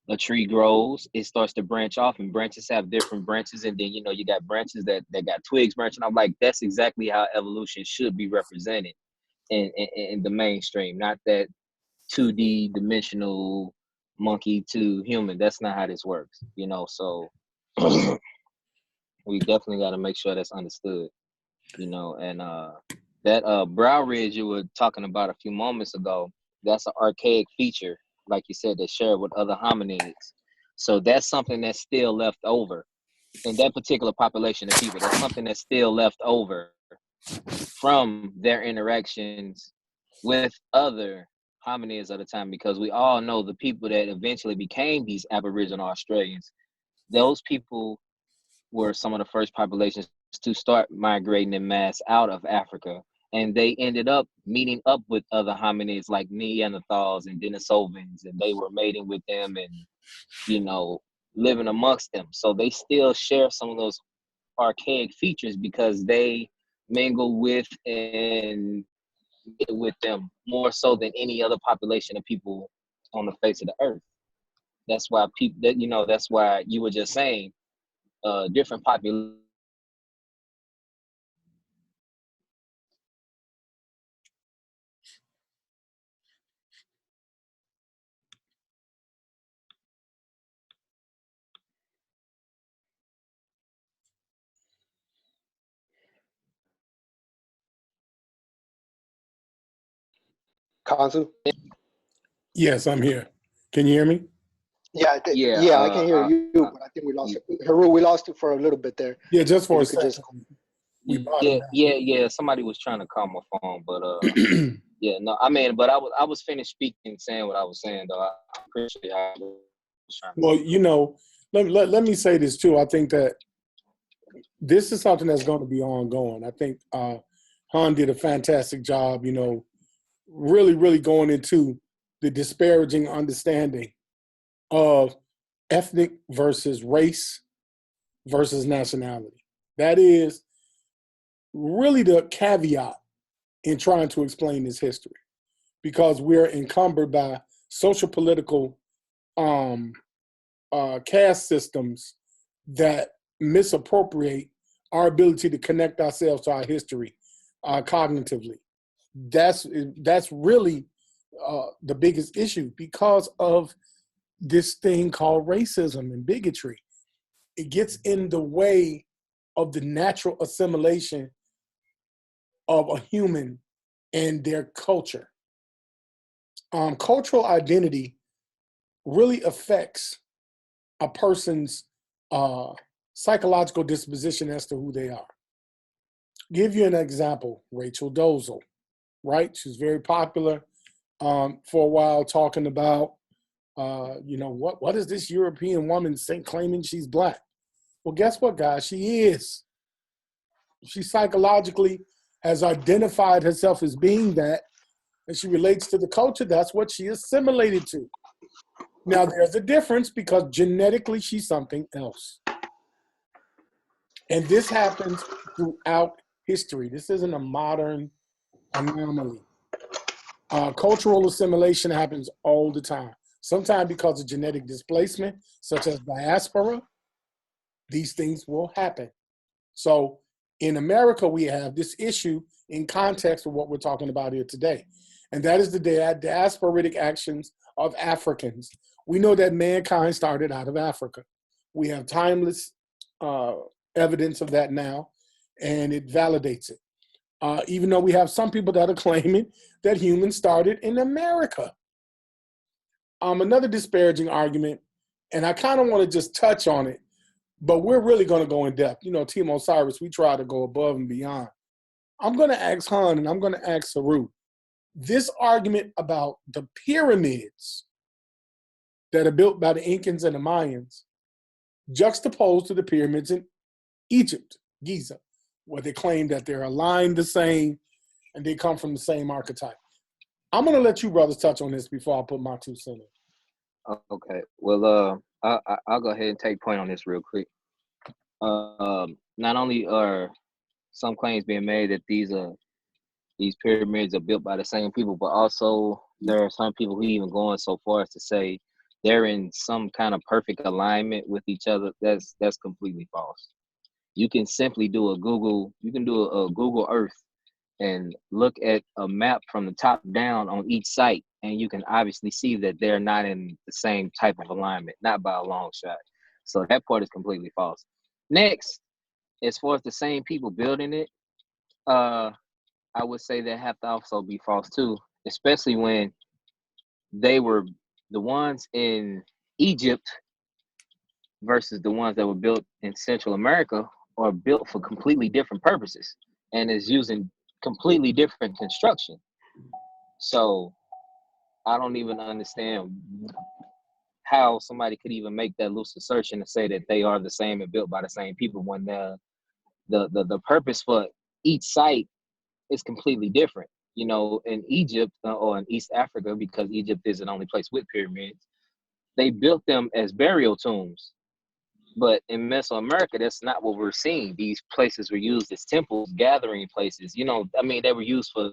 A tree grows, it starts to branch off, and branches have different branches, and then you got branches that got twigs branching off. Like, that's exactly how evolution should be represented in the mainstream, not that 2D dimensional monkey to human. That's not how this works, so we definitely got to make sure that's understood, and that brow ridge you were talking about a few moments ago, that's an archaic feature, like you said, that's shared with other hominids. So that's something that's still left over in that particular population of people. That's something that's still left over from their interactions with other hominids of the time, because we all know the people that eventually became these Aboriginal Australians, those people were some of the first populations to start migrating in mass out of Africa. And they ended up meeting up with other hominids like Neanderthals and Denisovans, and they were mating with them and, you know, living amongst them. So they still share some of those archaic features because they mingle with and with them more so than any other population of people on the face of the earth. That's why people that, you know, that's why you were just saying different populations. Kanzu? Yes, I'm here. Can you hear me? Yeah, Yeah, yeah, I can hear you, but I think we lost Haru. We lost you for a little bit there. Yeah, just for If a you could just second. We bottomed yeah. Somebody was trying to call my phone, but out. yeah, no, I mean, but I was finished speaking, saying what I was saying, though. I appreciate how I was trying to Well, you know, let me say this too. I think that this is something that's going to be ongoing. I think Han did a fantastic job, you know, really going into the disparaging understanding of ethnic versus race versus nationality. That is really the caveat in trying to explain this history, because we're encumbered by social political caste systems that misappropriate our ability to connect ourselves to our history cognitively. That's really the biggest issue because of this thing called racism and bigotry. It gets in the way of the natural assimilation of a human and their culture. Cultural identity really affects a person's psychological disposition as to who they are. Give you an example, Rachel Dolezal, right? She's very popular for a while, talking about, you know, what is this European woman saying, claiming she's black? Well, guess what, guys? She is. She psychologically has identified herself as being that, and she relates to the culture. That's what she assimilated to. Now, there's a difference because genetically she's something else. And this happens throughout history. This isn't a modern anomaly. Cultural assimilation happens all the time. Sometimes because of genetic displacement, such as diaspora, these things will happen. So in America, we have this issue in context of what we're talking about here today. And that is the diasporitic actions of Africans. We know that mankind started out of Africa. We have timeless evidence of that now, and it validates it. Even though we have some people that are claiming that humans started in America. Another disparaging argument, and I kind of want to just touch on it, but we're really going to go in depth. You know, Team O.S.I.R.I.S, we try to go above and beyond. I'm going to ask Han and I'm going to ask Saru, this argument about the pyramids that are built by the Incans and the Mayans, juxtaposed to the pyramids in Egypt, Giza, where they claim that they're aligned the same and they come from the same archetype. I'm going to let you brothers touch on this before I put my 2 cents in. Okay. Well, I'll go ahead and take point on this real quick. Not only are some claims being made that these pyramids are built by the same people, but also there are some people who even going so far as to say they're in some kind of perfect alignment with each other. That's completely false. You can simply do a Google Earth and look at a map from the top down on each site, and you can obviously see that they're not in the same type of alignment, not by a long shot. So that part is completely false. Next, as far as the same people building it, I would say that have to also be false too, especially when they were the ones in Egypt versus the ones that were built in Central America are built for completely different purposes. and is using completely different construction. So I don't even understand how somebody could even make that loose assertion to say that they are the same and built by the same people when the purpose for each site is completely different. You know, in Egypt or in East Africa, because Egypt is the only place with pyramids, they built them as burial tombs. But in Mesoamerica, that's not what we're seeing. These places were used as temples, gathering places. You know, I mean, they were used for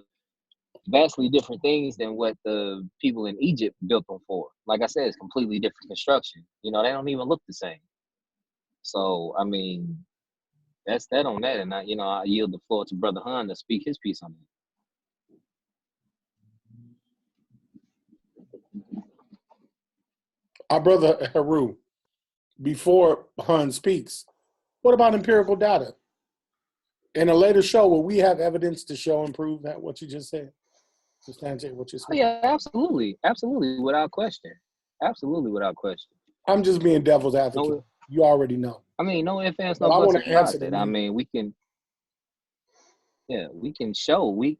vastly different things than what the people in Egypt built them for. Like I said, it's completely different construction. You know, they don't even look the same. So, I mean, that's that on that. And I yield the floor to Brother Hun to speak his piece on it. Our brother Haru, before Hun speaks, what about empirical data? In a later show, will we have evidence to show and prove that what you just said? Substantiate what you said? Oh, yeah, absolutely. Absolutely, without question. Absolutely, without question. I'm just being devil's advocate. No, You already know. I mean, no ifs, ands, But no I buts want to about answer that. the I mean, we can show. We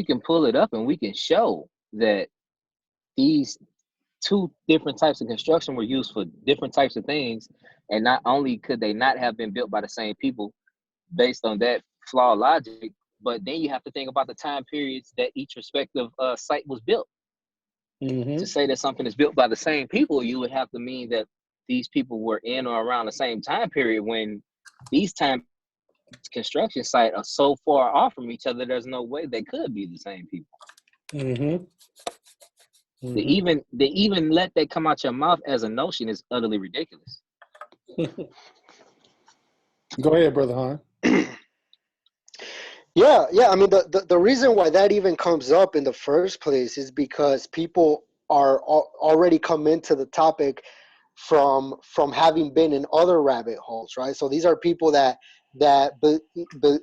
can pull it up and we can show that these two different types of construction were used for different types of things. And not only could they not have been built by the same people based on that flawed logic, but then you have to think about the time periods that each respective site was built. Mm-hmm. To say that something is built by the same people, you would have to mean that these people were in or around the same time period, when these time construction sites are so far off from each other, there's no way they could be the same people. Mm-hmm. Mm-hmm. They even let that come out your mouth as a notion is utterly ridiculous. Go ahead, Brother Han. Yeah. I mean, the reason why that even comes up in the first place is because people are already come into the topic from having been in other rabbit holes, right? So these are people that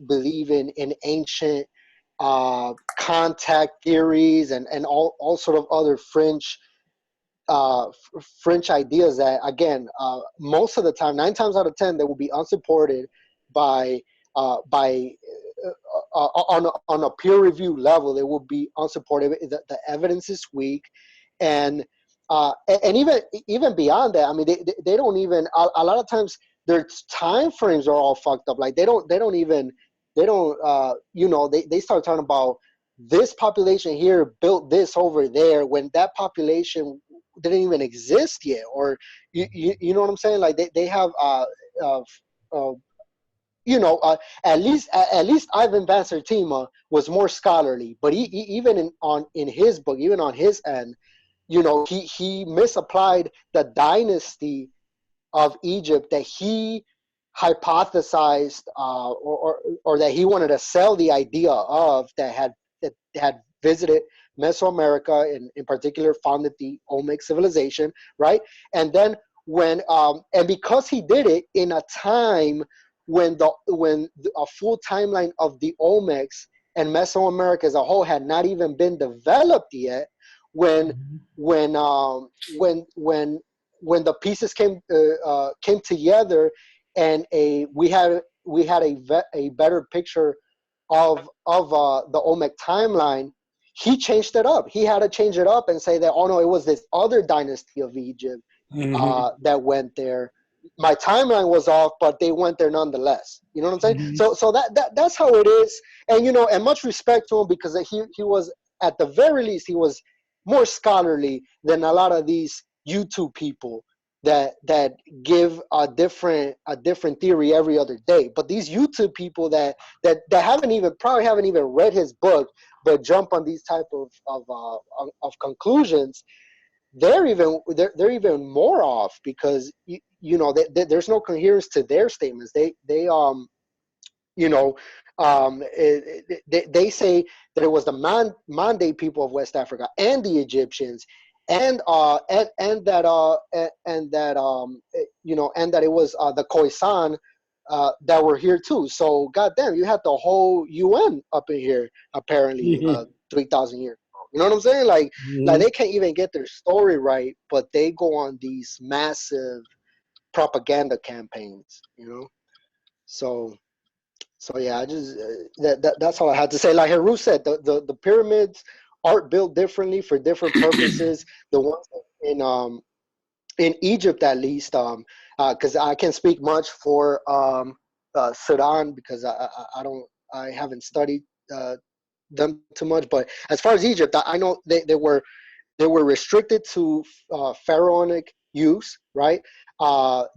believe in ancient contact theories and all sort of other French ideas that, again, most of the time, 9 times out of 10, they will be unsupported by on a peer review level. They will be unsupported. The evidence is weak, and even beyond that, I mean, they don't even, a lot of times their time frames are all fucked up. Like they start talking about this population here built this over there when that population didn't even exist yet, or you know what I'm saying? Like they have uh, uh, at least Ivan Van Sertima was more scholarly, but even in his book, even on his end, he misapplied the dynasty of Egypt that he hypothesized, or that he wanted to sell the idea of, that had visited Mesoamerica, in particular founded the Olmec civilization, right? And then and because he did it in a time when a full timeline of the Olmecs and Mesoamerica as a whole had not even been developed yet, when the pieces came together, and we had a better picture of the Olmec timeline, he changed it up. He had to change it up and say that, oh no, it was this other dynasty of Egypt that went there. My timeline was off, but they went there nonetheless. You know what I'm saying? Mm-hmm. So that's how it is. And and much respect to him, because he was, at the very least, he was more scholarly than a lot of these YouTube people that give a different theory every other day. But these YouTube people that probably haven't even read his book, but jump on these type of conclusions, they're even more off, because there's no coherence to their statements. They say that it was the Mande people of West Africa and the Egyptians, and that it was the Khoisan that were here too. So goddamn, you had the whole UN up in here apparently 3,000 years. You know what I'm saying? Like they can't even get their story right, but they go on these massive propaganda campaigns. So So yeah, I just that's all I had to say. Like Heru said, the pyramids are built differently for different purposes. The ones in Egypt, at least, because I can't speak much for Sudan, because I haven't studied them too much. But as far as Egypt, I know they were restricted to pharaonic use, right?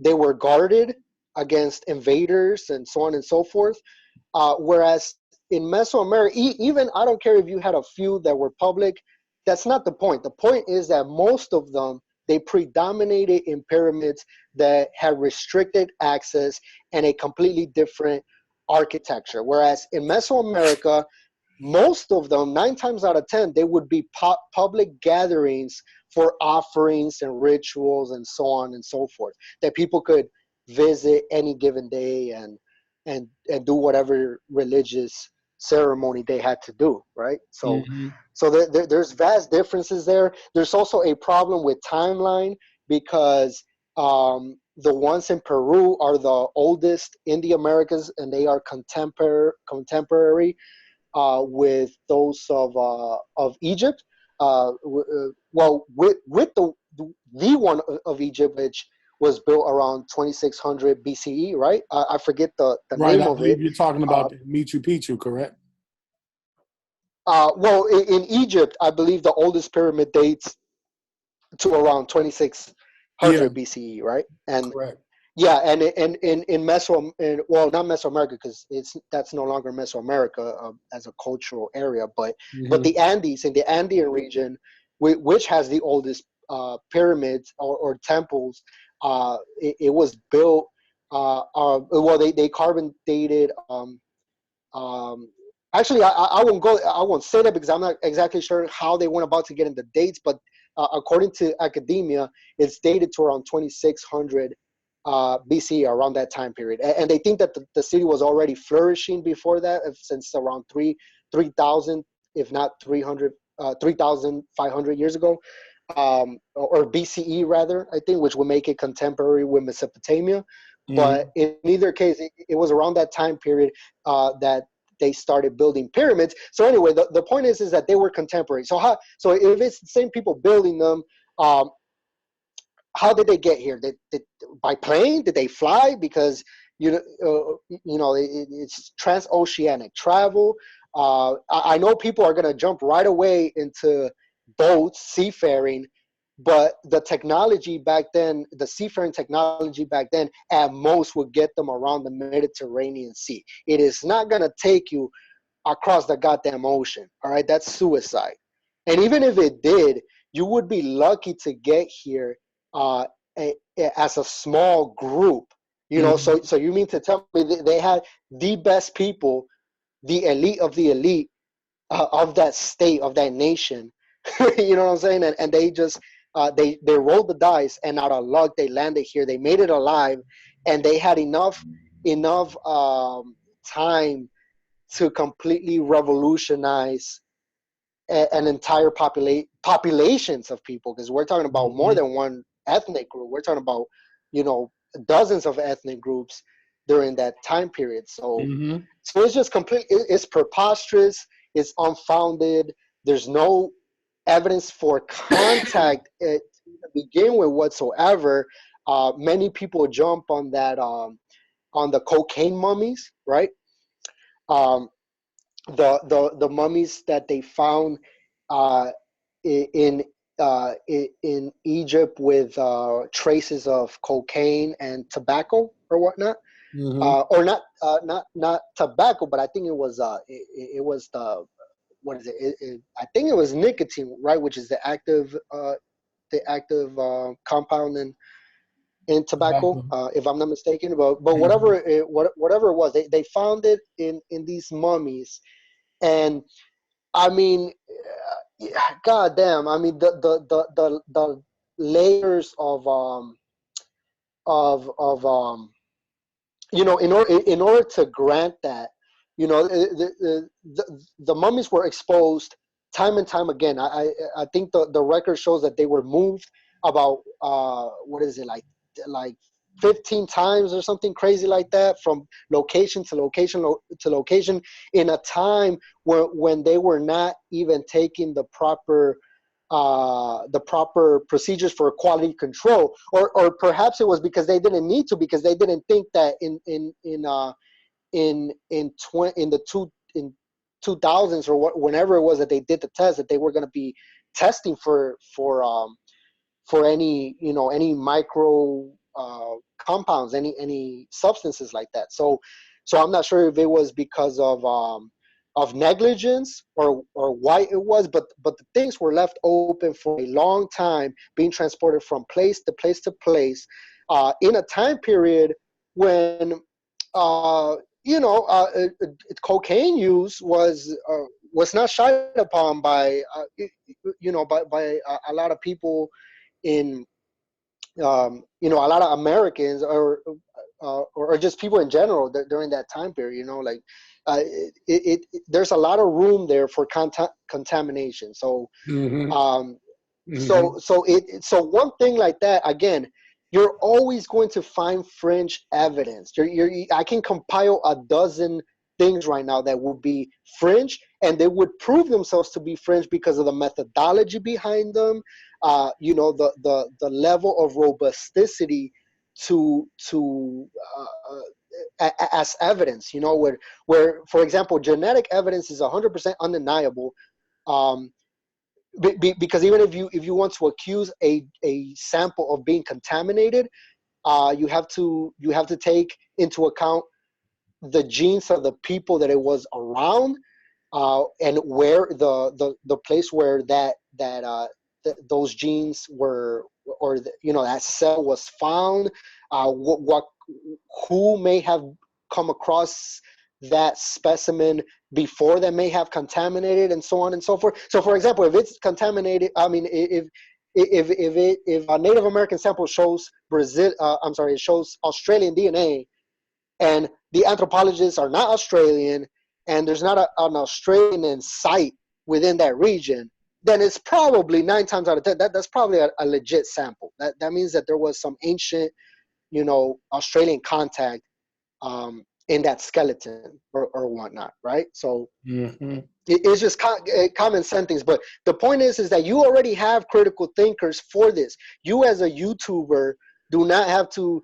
They were guarded against invaders and so on and so forth. Whereas in Mesoamerica, even I don't care if you had a few that were public, that's not the point. The point is that most of them, they predominated in pyramids that had restricted access and a completely different architecture. Whereas in Mesoamerica, most of them, 9 times out of 10, they would be public gatherings for offerings and rituals and so on and so forth, that people could visit any given day and do whatever religious ceremony they had to do, right? So Mm-hmm. so there's vast differences there. There's also a problem with timeline, because the ones in Peru are the oldest in the Americas, and they are contemporary with those of Egypt. Well, with the one of Egypt, which was built around 2600 BCE, right? I forget the Right. name I of it. believe you're talking Uh, about the Machu Picchu, correct? well, in Egypt, I believe the oldest pyramid dates to around Yeah, 2600 BCE, right? And correct. yeah, and well, not Mesoamerica, because that's no longer Mesoamerica as a cultural area, but Mm-hmm. the Andes, in the Andean region, which has the oldest pyramids or temples, it was built. Well, they carbon dated. Um, Actually, I won't go. I won't say that because I'm not exactly sure how they went about to get in the dates. But according to academia, it's dated to around 2600 BC, around that time period. And they think that the city was already flourishing before that, since around 3,000, if not 3,500 years ago, or BCE rather, I think, which would make it contemporary with Mesopotamia. Mm-hmm. But in either case, it was around that time period that they started building pyramids. So anyway, the point is that they were contemporary. So if it's the same people building them, um, how did they get here? By plane? Did they fly? Because it's transoceanic travel. I know people are gonna jump right away into boats, seafaring, but the technology back then, the seafaring technology back then, at most would get them around the Mediterranean Sea. It is not gonna take you across the goddamn ocean. All right, that's suicide. And even if it did, you would be lucky to get here uh, as a small group. Mm-hmm. So you mean to tell me they had the best people, the elite of the elite of that state, of that nation? You know what I'm saying? And they just they rolled the dice, and out of luck they landed here. They made it alive, and they had enough time to completely revolutionize an entire populations of people, because we're talking about more Mm-hmm. than one ethnic group. We're talking about dozens of ethnic groups during that time period. Mm-hmm. So it's just complete. It's preposterous. It's unfounded. There's no evidence for contact to begin with whatsoever. Many people jump on that on the cocaine mummies, right? Um, the mummies that they found uh, in in Egypt with traces of cocaine and tobacco or whatnot, Mm-hmm. or not tobacco, but I think it was the what is it? I think it was nicotine, right, which is the active compound in tobacco, Tobacco. if I'm not mistaken. But Mm-hmm. whatever it was, they found it in these mummies. And I mean, God damn! I mean, the layers of in order to grant that, the mummies were exposed time and time again. I think the record shows that they were moved about what is it, like 15 times or something crazy like that, from location to location to location, in a time when they were not even taking the proper procedures for quality control, or perhaps it was because they didn't need to, because they didn't think that in the 2000s or whenever it was that they did the test, that they were going to be testing for any any micro compounds, any substances like that. So I'm not sure if it was because of negligence or why it was, but the things were left open for a long time, being transported from place to place to place, in a time period when cocaine use was not shied upon by by a lot of people in a lot of Americans, or just people in general during that time period. Like there's a lot of room there for contamination. So so one thing like that, again, you're always going to find fringe evidence. I can compile a dozen things right now that would be fringe, and they would prove themselves to be fringe because of the methodology behind them, the level of robusticity to as evidence, where for example, genetic evidence is 100% undeniable, because even if you want to accuse a sample of being contaminated, you have to take into account the genes of the people that it was around, and where the place where those genes were, or that cell was found, who may have come across that specimen before that may have contaminated, and so on and so forth. So for example, if it's contaminated, I mean, if a Native American sample shows it shows Australian DNA, and the anthropologists are not Australian, and there's not an Australian in sight within that region, then it's probably 9 times out of 10 that's probably a legit sample. That means that there was some ancient, Australian contact in that skeleton or whatnot, right? So it's just common sense things. But the point is that you already have critical thinkers for this. You as a YouTuber do not have to,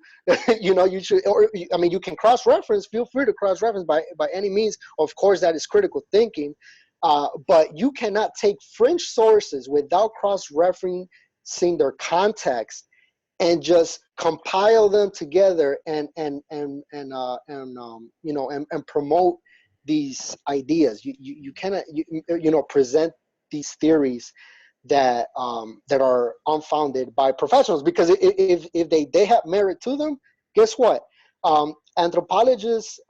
you should, you can cross-reference. Feel free to cross-reference by any means. Of course, that is critical thinking. But you cannot take fringe sources without cross-referencing their context and just compile them together and promote these ideas. You cannot present these theories that are unfounded by professionals, because if they have merit to them, guess what? Anthropologists,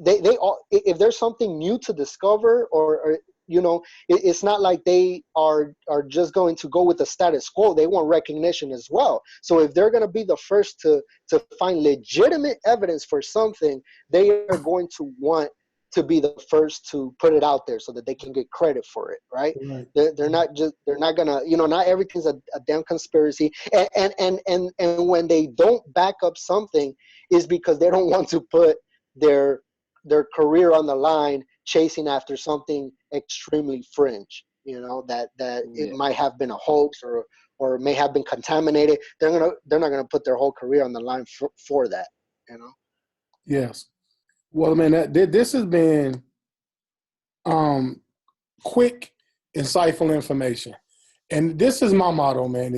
they all, if there's something new to discover, or it's not like they are just going to go with the status quo. They want recognition as well. So if they're going to be the first to find legitimate evidence for something, they are going to want to be the first to put it out there so that they can get credit for it, right? They're not gonna, not everything's a damn conspiracy. And when they don't back up something, is because they don't want to put their career on the line chasing after something extremely fringe, that it might have been a hoax or may have been contaminated. They're not gonna put their whole career on the line for that, Yes. Well, man, this has been quick, insightful information. And this is my motto, man.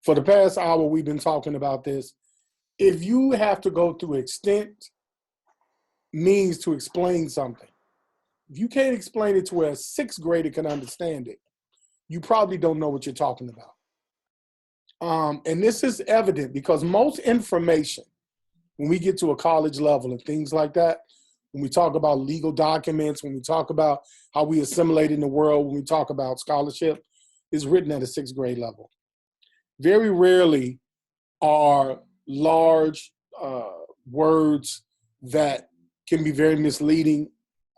For the past hour, we've been talking about this. If you have to go through extent means to explain something, if you can't explain it to where a 6th grader can understand it, you probably don't know what you're talking about. And this is evident because most information, when we get to a college level and things like that, when we talk about legal documents, when we talk about how we assimilate in the world, when we talk about scholarship, is written at a 6th grade level. Very rarely are large words that can be very misleading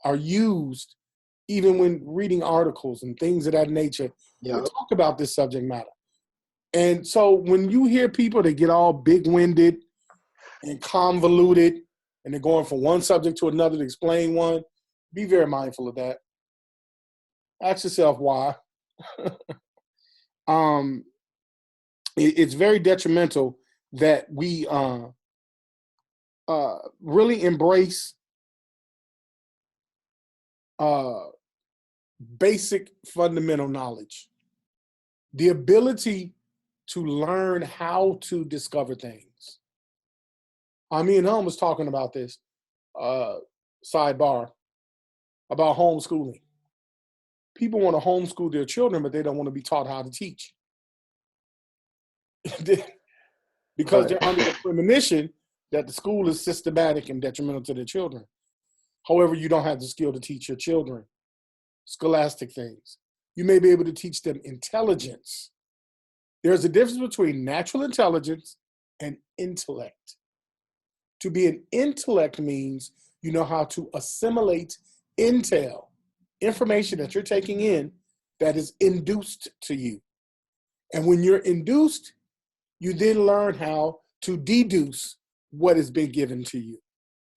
are used even when reading articles and things of that nature. Yeah. We talk about this subject matter. And so when you hear people that get all big-winded and convoluted, and they're going from one subject to another to explain one. Be very mindful of that. Ask yourself why. It's very detrimental that we really embrace basic fundamental knowledge. The ability to learn how to discover things. Me and Hun was talking about this, sidebar, about homeschooling. People want to homeschool their children, but they don't want to be taught how to teach. Because they're under the premonition that the school is systematic and detrimental to their children. However, you don't have the skill to teach your children scholastic things. You may be able to teach them intelligence. There's a difference between natural intelligence and intellect. To be an intellect means you know how to assimilate intel, information that you're taking in that is induced to you. And when you're induced, you then learn how to deduce what has been given to you.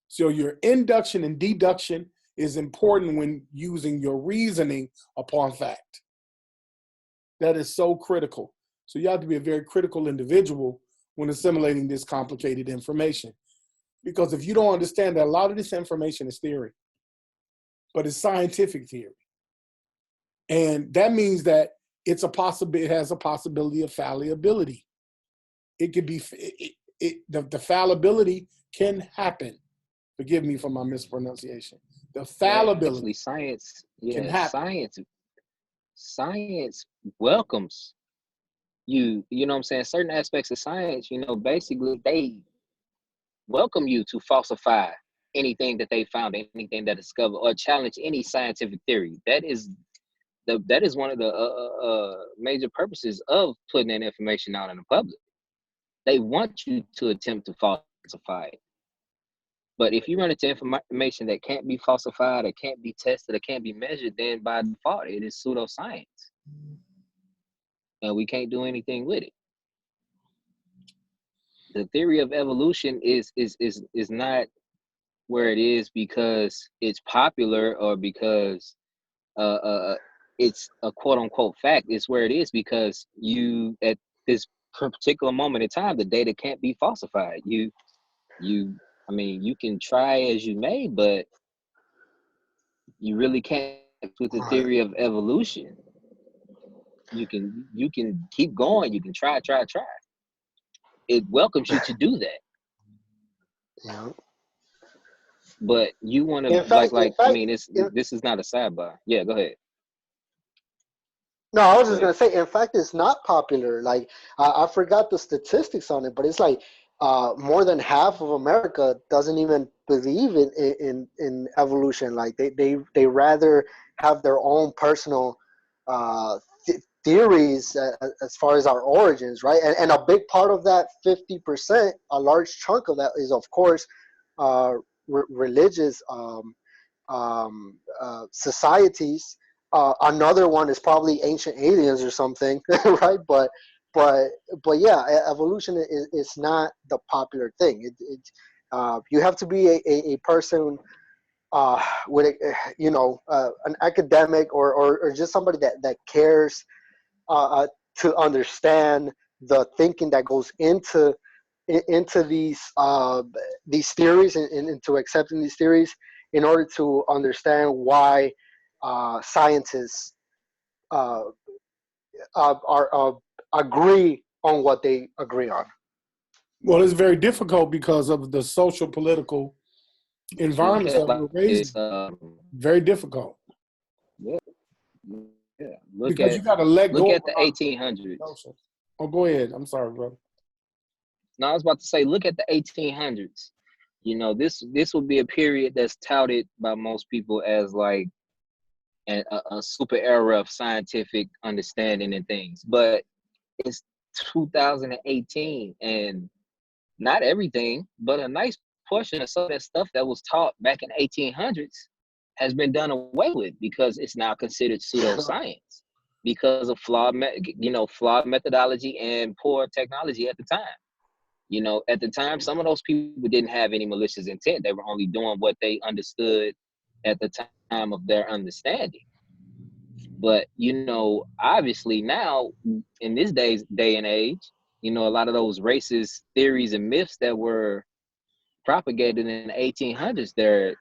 So your induction and deduction is important when using your reasoning upon fact. That is so critical. So you have to be a very critical individual when assimilating this complicated information. Because if you don't understand that a lot of this information is theory, but it's scientific theory. And that means that it has a possibility of fallibility. It could be, the fallibility can happen. Forgive me for my mispronunciation. The fallibility science, can happen. Science welcomes you know what I'm saying? Certain aspects of science, basically they welcome you to falsify anything that they found, anything that discovered, or challenge any scientific theory. That is one of the major purposes of putting that information out in the public. They want you to attempt to falsify it. But if you run into information that can't be falsified or can't be tested or can't be measured, then by default, it is pseudoscience. And we can't do anything with it. The theory of evolution is not where it is because it's popular or because it's a quote unquote fact. It's where it is because you, at this particular moment in time, the data can't be falsified. You can try as you may, but you really can't with the theory of evolution. You can keep going. You can try. It welcomes you to do that. Yeah. But you want to this is not a sidebar. Yeah, go ahead. No, I was just gonna say. In fact, it's not popular. Like I forgot the statistics on it, but it's like more than half of America doesn't even believe in evolution. Like they rather have their own personal theories as far as our origins, right? And a big part of that 50%, a large chunk of that is, of course, religious societies. Another one is probably ancient aliens or something, right? But yeah, evolution is not the popular thing. You have to be a person with an academic or just somebody that cares to understand the thinking that goes into these theories and into accepting these theories in order to understand why scientists agree on what they agree on. Well, it's very difficult because of the social political environments that we're raised in. Very difficult. Yeah. Because you got to let go. Look at the 1800s. Oh, go ahead. I'm sorry, brother. No, I was about to say, look at the 1800s. This will be a period that's touted by most people as like a super era of scientific understanding and things. But it's 2018, and not everything, but a nice portion of some of that stuff that was taught back in 1800s has been done away with because it's now considered pseudoscience because of flawed methodology and poor technology at the time. You know, at the time, some of those people didn't have any malicious intent. They were only doing what they understood at the time of their understanding. But, you know, obviously now in this day and age, you know, a lot of those racist theories and myths that were propagated in the 1800s, they're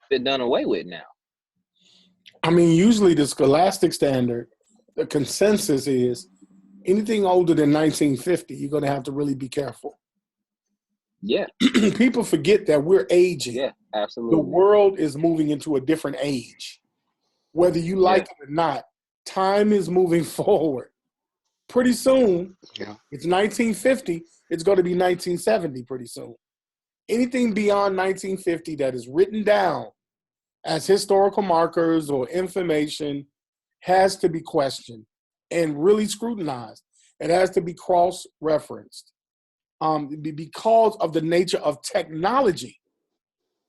been done away with now. I mean, usually the scholastic standard, the consensus is anything older than 1950, you're going to have to really be careful. Yeah. People forget that we're aging. Yeah, absolutely. The world is moving into a different age. Whether you like it or not, time is moving forward. Pretty soon, it's 1950, it's going to be 1970 pretty soon. Anything beyond 1950 that is written down as historical markers or information has to be questioned and really scrutinized. It has to be cross-referenced because of the nature of technology.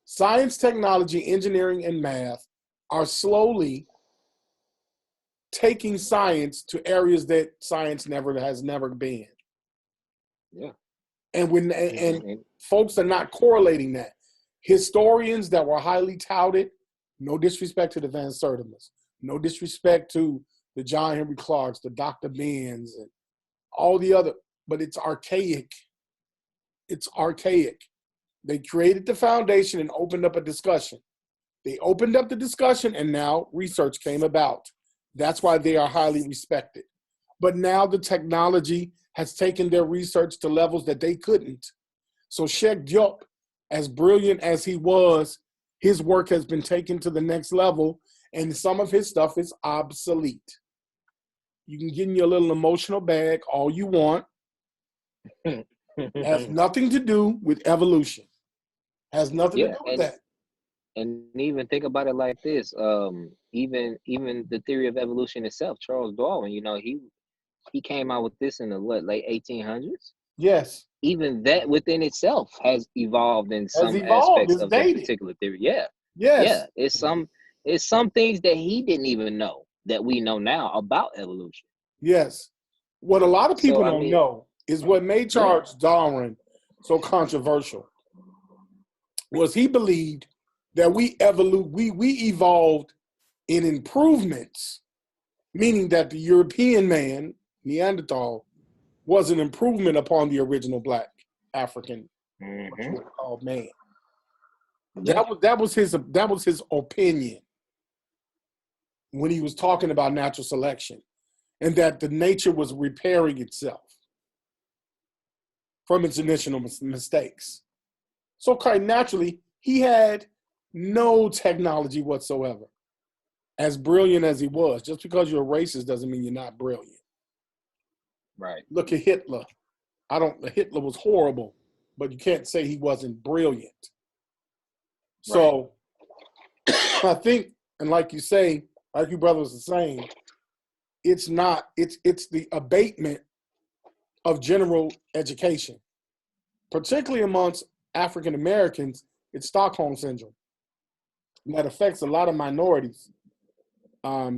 Science, technology, engineering, and math are slowly taking science to areas that science has never been. Yeah. And folks are not correlating that. Historians that were highly touted, no disrespect to the Van Sertimas, no disrespect to the John Henry Clarks, the Dr. Benz, and all the other, but it's archaic. It's archaic. They created the foundation and opened up a discussion. They opened up the discussion and now research came about. That's why they are highly respected. But now the technology has taken their research to levels that they couldn't. So Sheikh Diop, as brilliant as he was, his work has been taken to the next level, and some of his stuff is obsolete. You can get in your little emotional bag all you want. It has nothing to do with evolution. Has nothing to do with that. And even think about it like this. Even the theory of evolution itself, Charles Darwin, you know, he came out with this in the late 1800s. Yes. Even that within itself has evolved in some aspects of that particular theory. Yeah. Yes. Yeah. It's some things that he didn't even know that we know now about evolution. Yes. What a lot of people don't know is what made Charles Darwin so controversial was he believed that we evolved in improvements, meaning that the European man, Neanderthal, was an improvement upon the original Black African, what you would call man. Yeah. That was his opinion when he was talking about natural selection, and that the nature was repairing itself from its initial mistakes. So quite naturally, he had no technology whatsoever. As brilliant as he was, just because you're a racist doesn't mean you're not brilliant. Right. Look at Hitler. Hitler was horrible, but you can't say he wasn't brilliant. So I think, and like you say, like you brothers are saying, it's the abatement of general education, particularly amongst African Americans. It's Stockholm syndrome. And that affects a lot of minorities,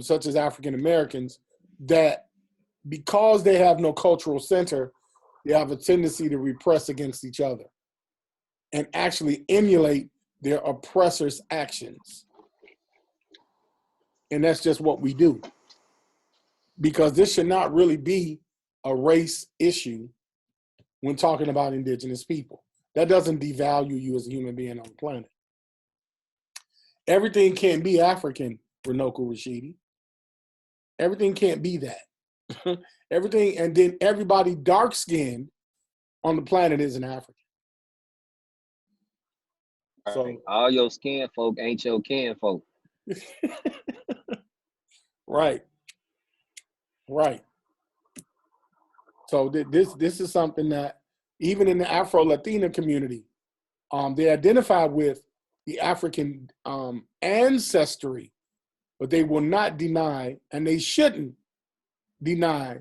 such as African Americans, that because they have no cultural center, they have a tendency to repress against each other and actually emulate their oppressors' actions. And that's just what we do. Because this should not really be a race issue when talking about indigenous people. That doesn't devalue you as a human being on the planet. Everything can't be African, Runoko Rashidi. Everything can't be that. Everything, and then everybody dark-skinned on the planet is an African. Right. So all your skin folk ain't your kin folk. Right. Right. So this is something that even in the Afro-Latina community, they identify with the African ancestry, but they will not deny, and they shouldn't deny,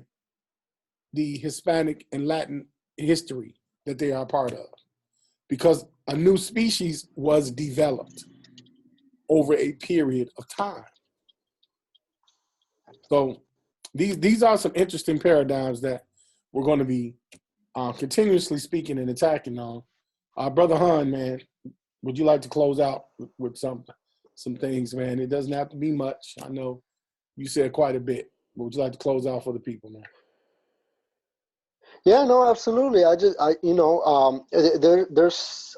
the Hispanic and Latin history that they are part of, because a new species was developed over a period of time. So these are some interesting paradigms that we're going to be continuously speaking and attacking on. Brother Hun, man, would you like to close out with some things, man? It doesn't have to be much. I know you said quite a bit. But would you like to close out for the people, man? Yeah, no, absolutely. There's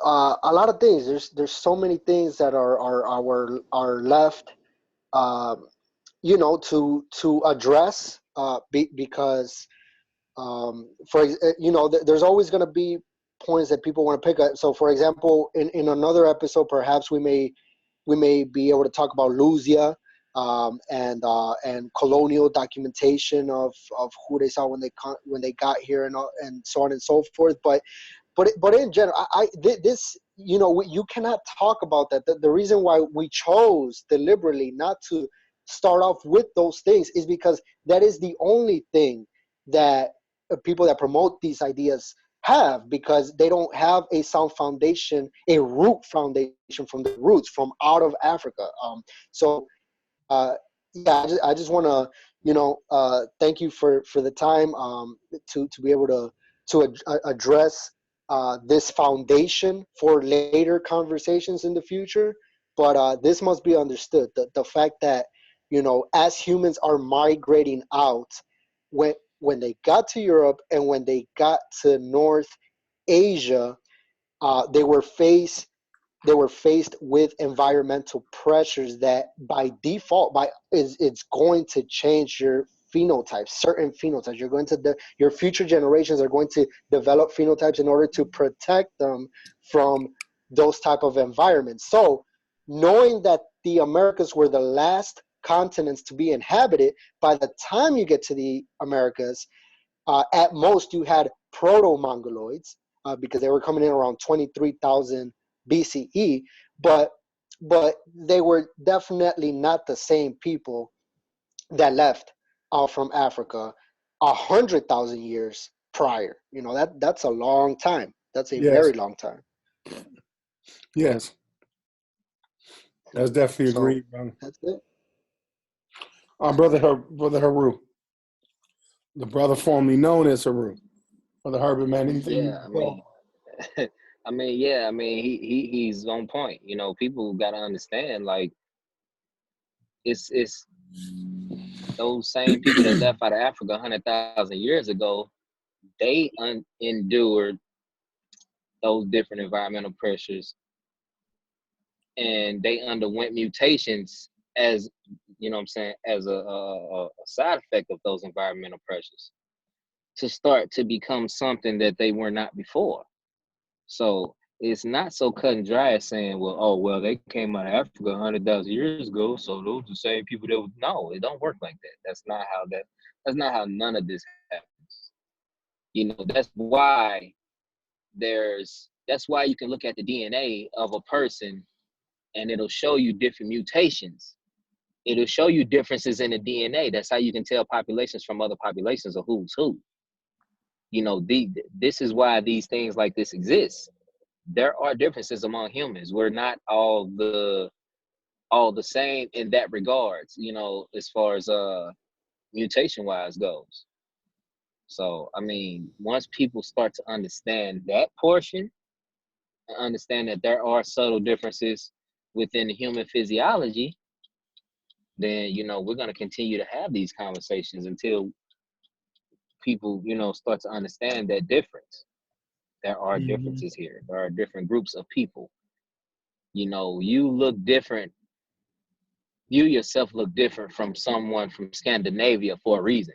a lot of things. There's so many things that are left, um, to address, because, there's always going to be points that people want to pick up. So, for example, in another episode, perhaps we may be able to talk about Lusia, and colonial documentation of who they saw when they got here, and so on and so forth. But in general, this, you cannot talk about that. The reason why we chose deliberately not to start off with those things is because that is the only thing that people that promote these ideas have, because they don't have a sound foundation, a root foundation from the roots, from out of Africa. So uh, yeah, I just want to, thank you for the time, to be able to address this foundation for later conversations in the future. But this must be understood, the fact that, as humans are migrating out, when they got to Europe and when they got to North Asia, they were faced with environmental pressures that by default it's going to change your phenotypes, certain phenotypes. Your future generations are going to develop phenotypes in order to protect them from those type of environments. So knowing that the Americas were the last continents to be inhabited, by the time you get to the Americas, at most, you had proto-Mongoloids, because they were coming in around 23,000 BCE, but they were definitely not the same people that left from Africa 100,000 years prior. That's a long time. That's a Yes, very long time. yes, that's definitely So agreed, brother. that's it. Brother Haru, the brother formerly known as Haru. Brother Herbert, man, anything you Yeah, I want mean, yeah, I mean, he's on point. People got to understand, like, it's those same people that left out of Africa 100,000 years ago. They endured those different environmental pressures, and they underwent mutations as what I'm saying, as a side effect of those environmental pressures, to start to become something that they were not before. So it's not so cut and dry as saying, well, oh, well, they came out of Africa 100,000 years ago, so those are the same people that no, it don't work like that. That's not how none of this happens. That's why you can look at the DNA of a person and it'll show you different mutations. It'll show you differences in the DNA. That's how you can tell populations from other populations of who's who. This is why these things like this exist. There are differences among humans. We're not all the same in that regards, as far as mutation wise goes. So I mean, once people start to understand that portion, and understand that there are subtle differences within the human physiology, then we're going to continue to have these conversations until people start to understand that difference. There are to? differences here. There are different groups of people. You look different. You yourself look different from someone from Scandinavia for a reason.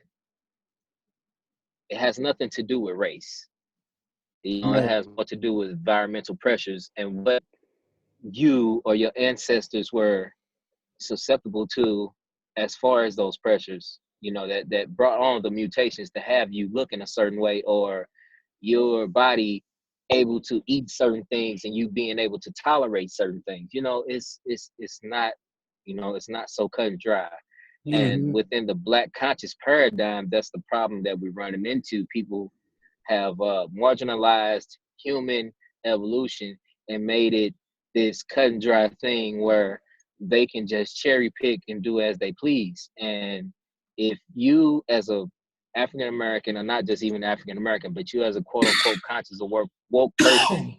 It has nothing to do with race. It Right. has more to do with environmental pressures and what you or your ancestors were susceptible to, as far as those pressures, that brought on the mutations to have you look in a certain way, or your body able to eat certain things and you being able to tolerate certain things. It's not, it's not so cut and dry. And Mm-hmm. within the Black conscious paradigm, that's the problem that we're running into. People have marginalized human evolution and made it this cut and dry thing where they can just cherry pick and do as they please. And if you, as a African American, or not just even African American, but you as a quote unquote conscious or woke person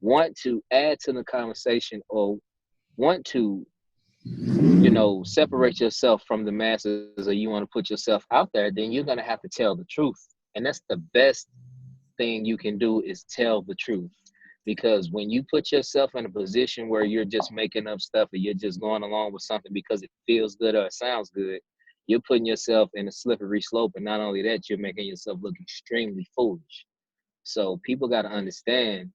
want to add to the conversation or want to, you know, separate yourself from the masses, or you want to put yourself out there, then you're gonna have to tell the truth. And that's the best thing you can do, is tell the truth. Because when you put yourself in a position where you're just making up stuff, or you're just going along with something because it feels good or it sounds good, you're putting yourself in a slippery slope. And not only that, you're making yourself look extremely foolish. So people got to understand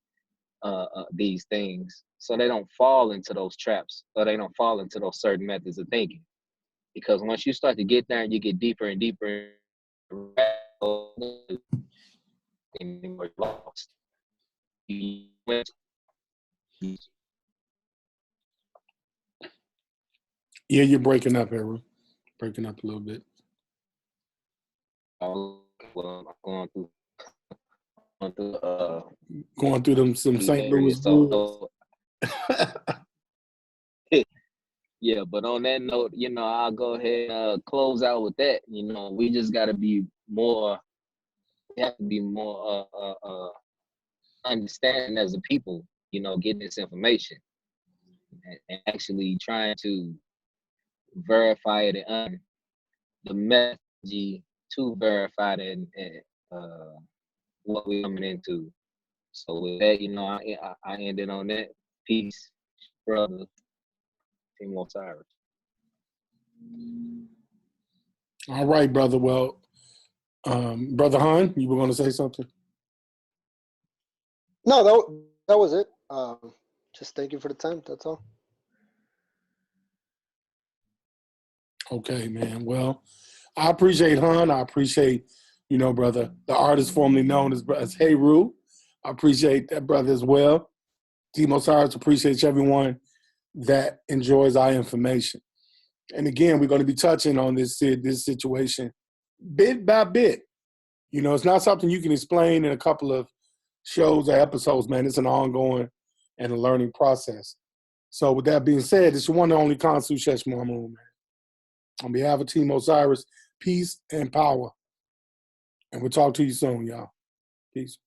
these things, so they don't fall into those traps, or they don't fall into those certain methods of thinking. Because once you start to get there and you get deeper and deeper, and you're lost. Yeah, you're breaking up, Harold. Breaking up a little bit. Well, I'm going through them some St. Louis woods. Yeah, but on that note, you know, I'll go ahead and close out with that. You know, we just got to be more, we have to be more understanding as a people, you know, getting this information and actually trying to verify it and the methodology to verify it and what we're coming into. So with that, you know, I ended on that. Peace, brother. Team O.S.I.R.I.S. All right, brother. Well, Brother Hun, you were going to say something? No, that was it. Just thank you for the time. That's all. Okay, man. Well, I appreciate Hun. I appreciate, you know, brother, the artist formerly known as Hey Roo. I appreciate that brother as well. Team O.S.I.R.I.S. appreciates everyone that enjoys our information. And again, we're going to be touching on this situation bit by bit. You know, it's not something you can explain in a couple of shows or episodes, man. It's an ongoing and a learning process. So with that being said, it's your one and only Kansu Sheshmamu, man. On behalf of Team O.S.I.R.I.S, peace and power. And we'll talk to you soon, y'all. Peace.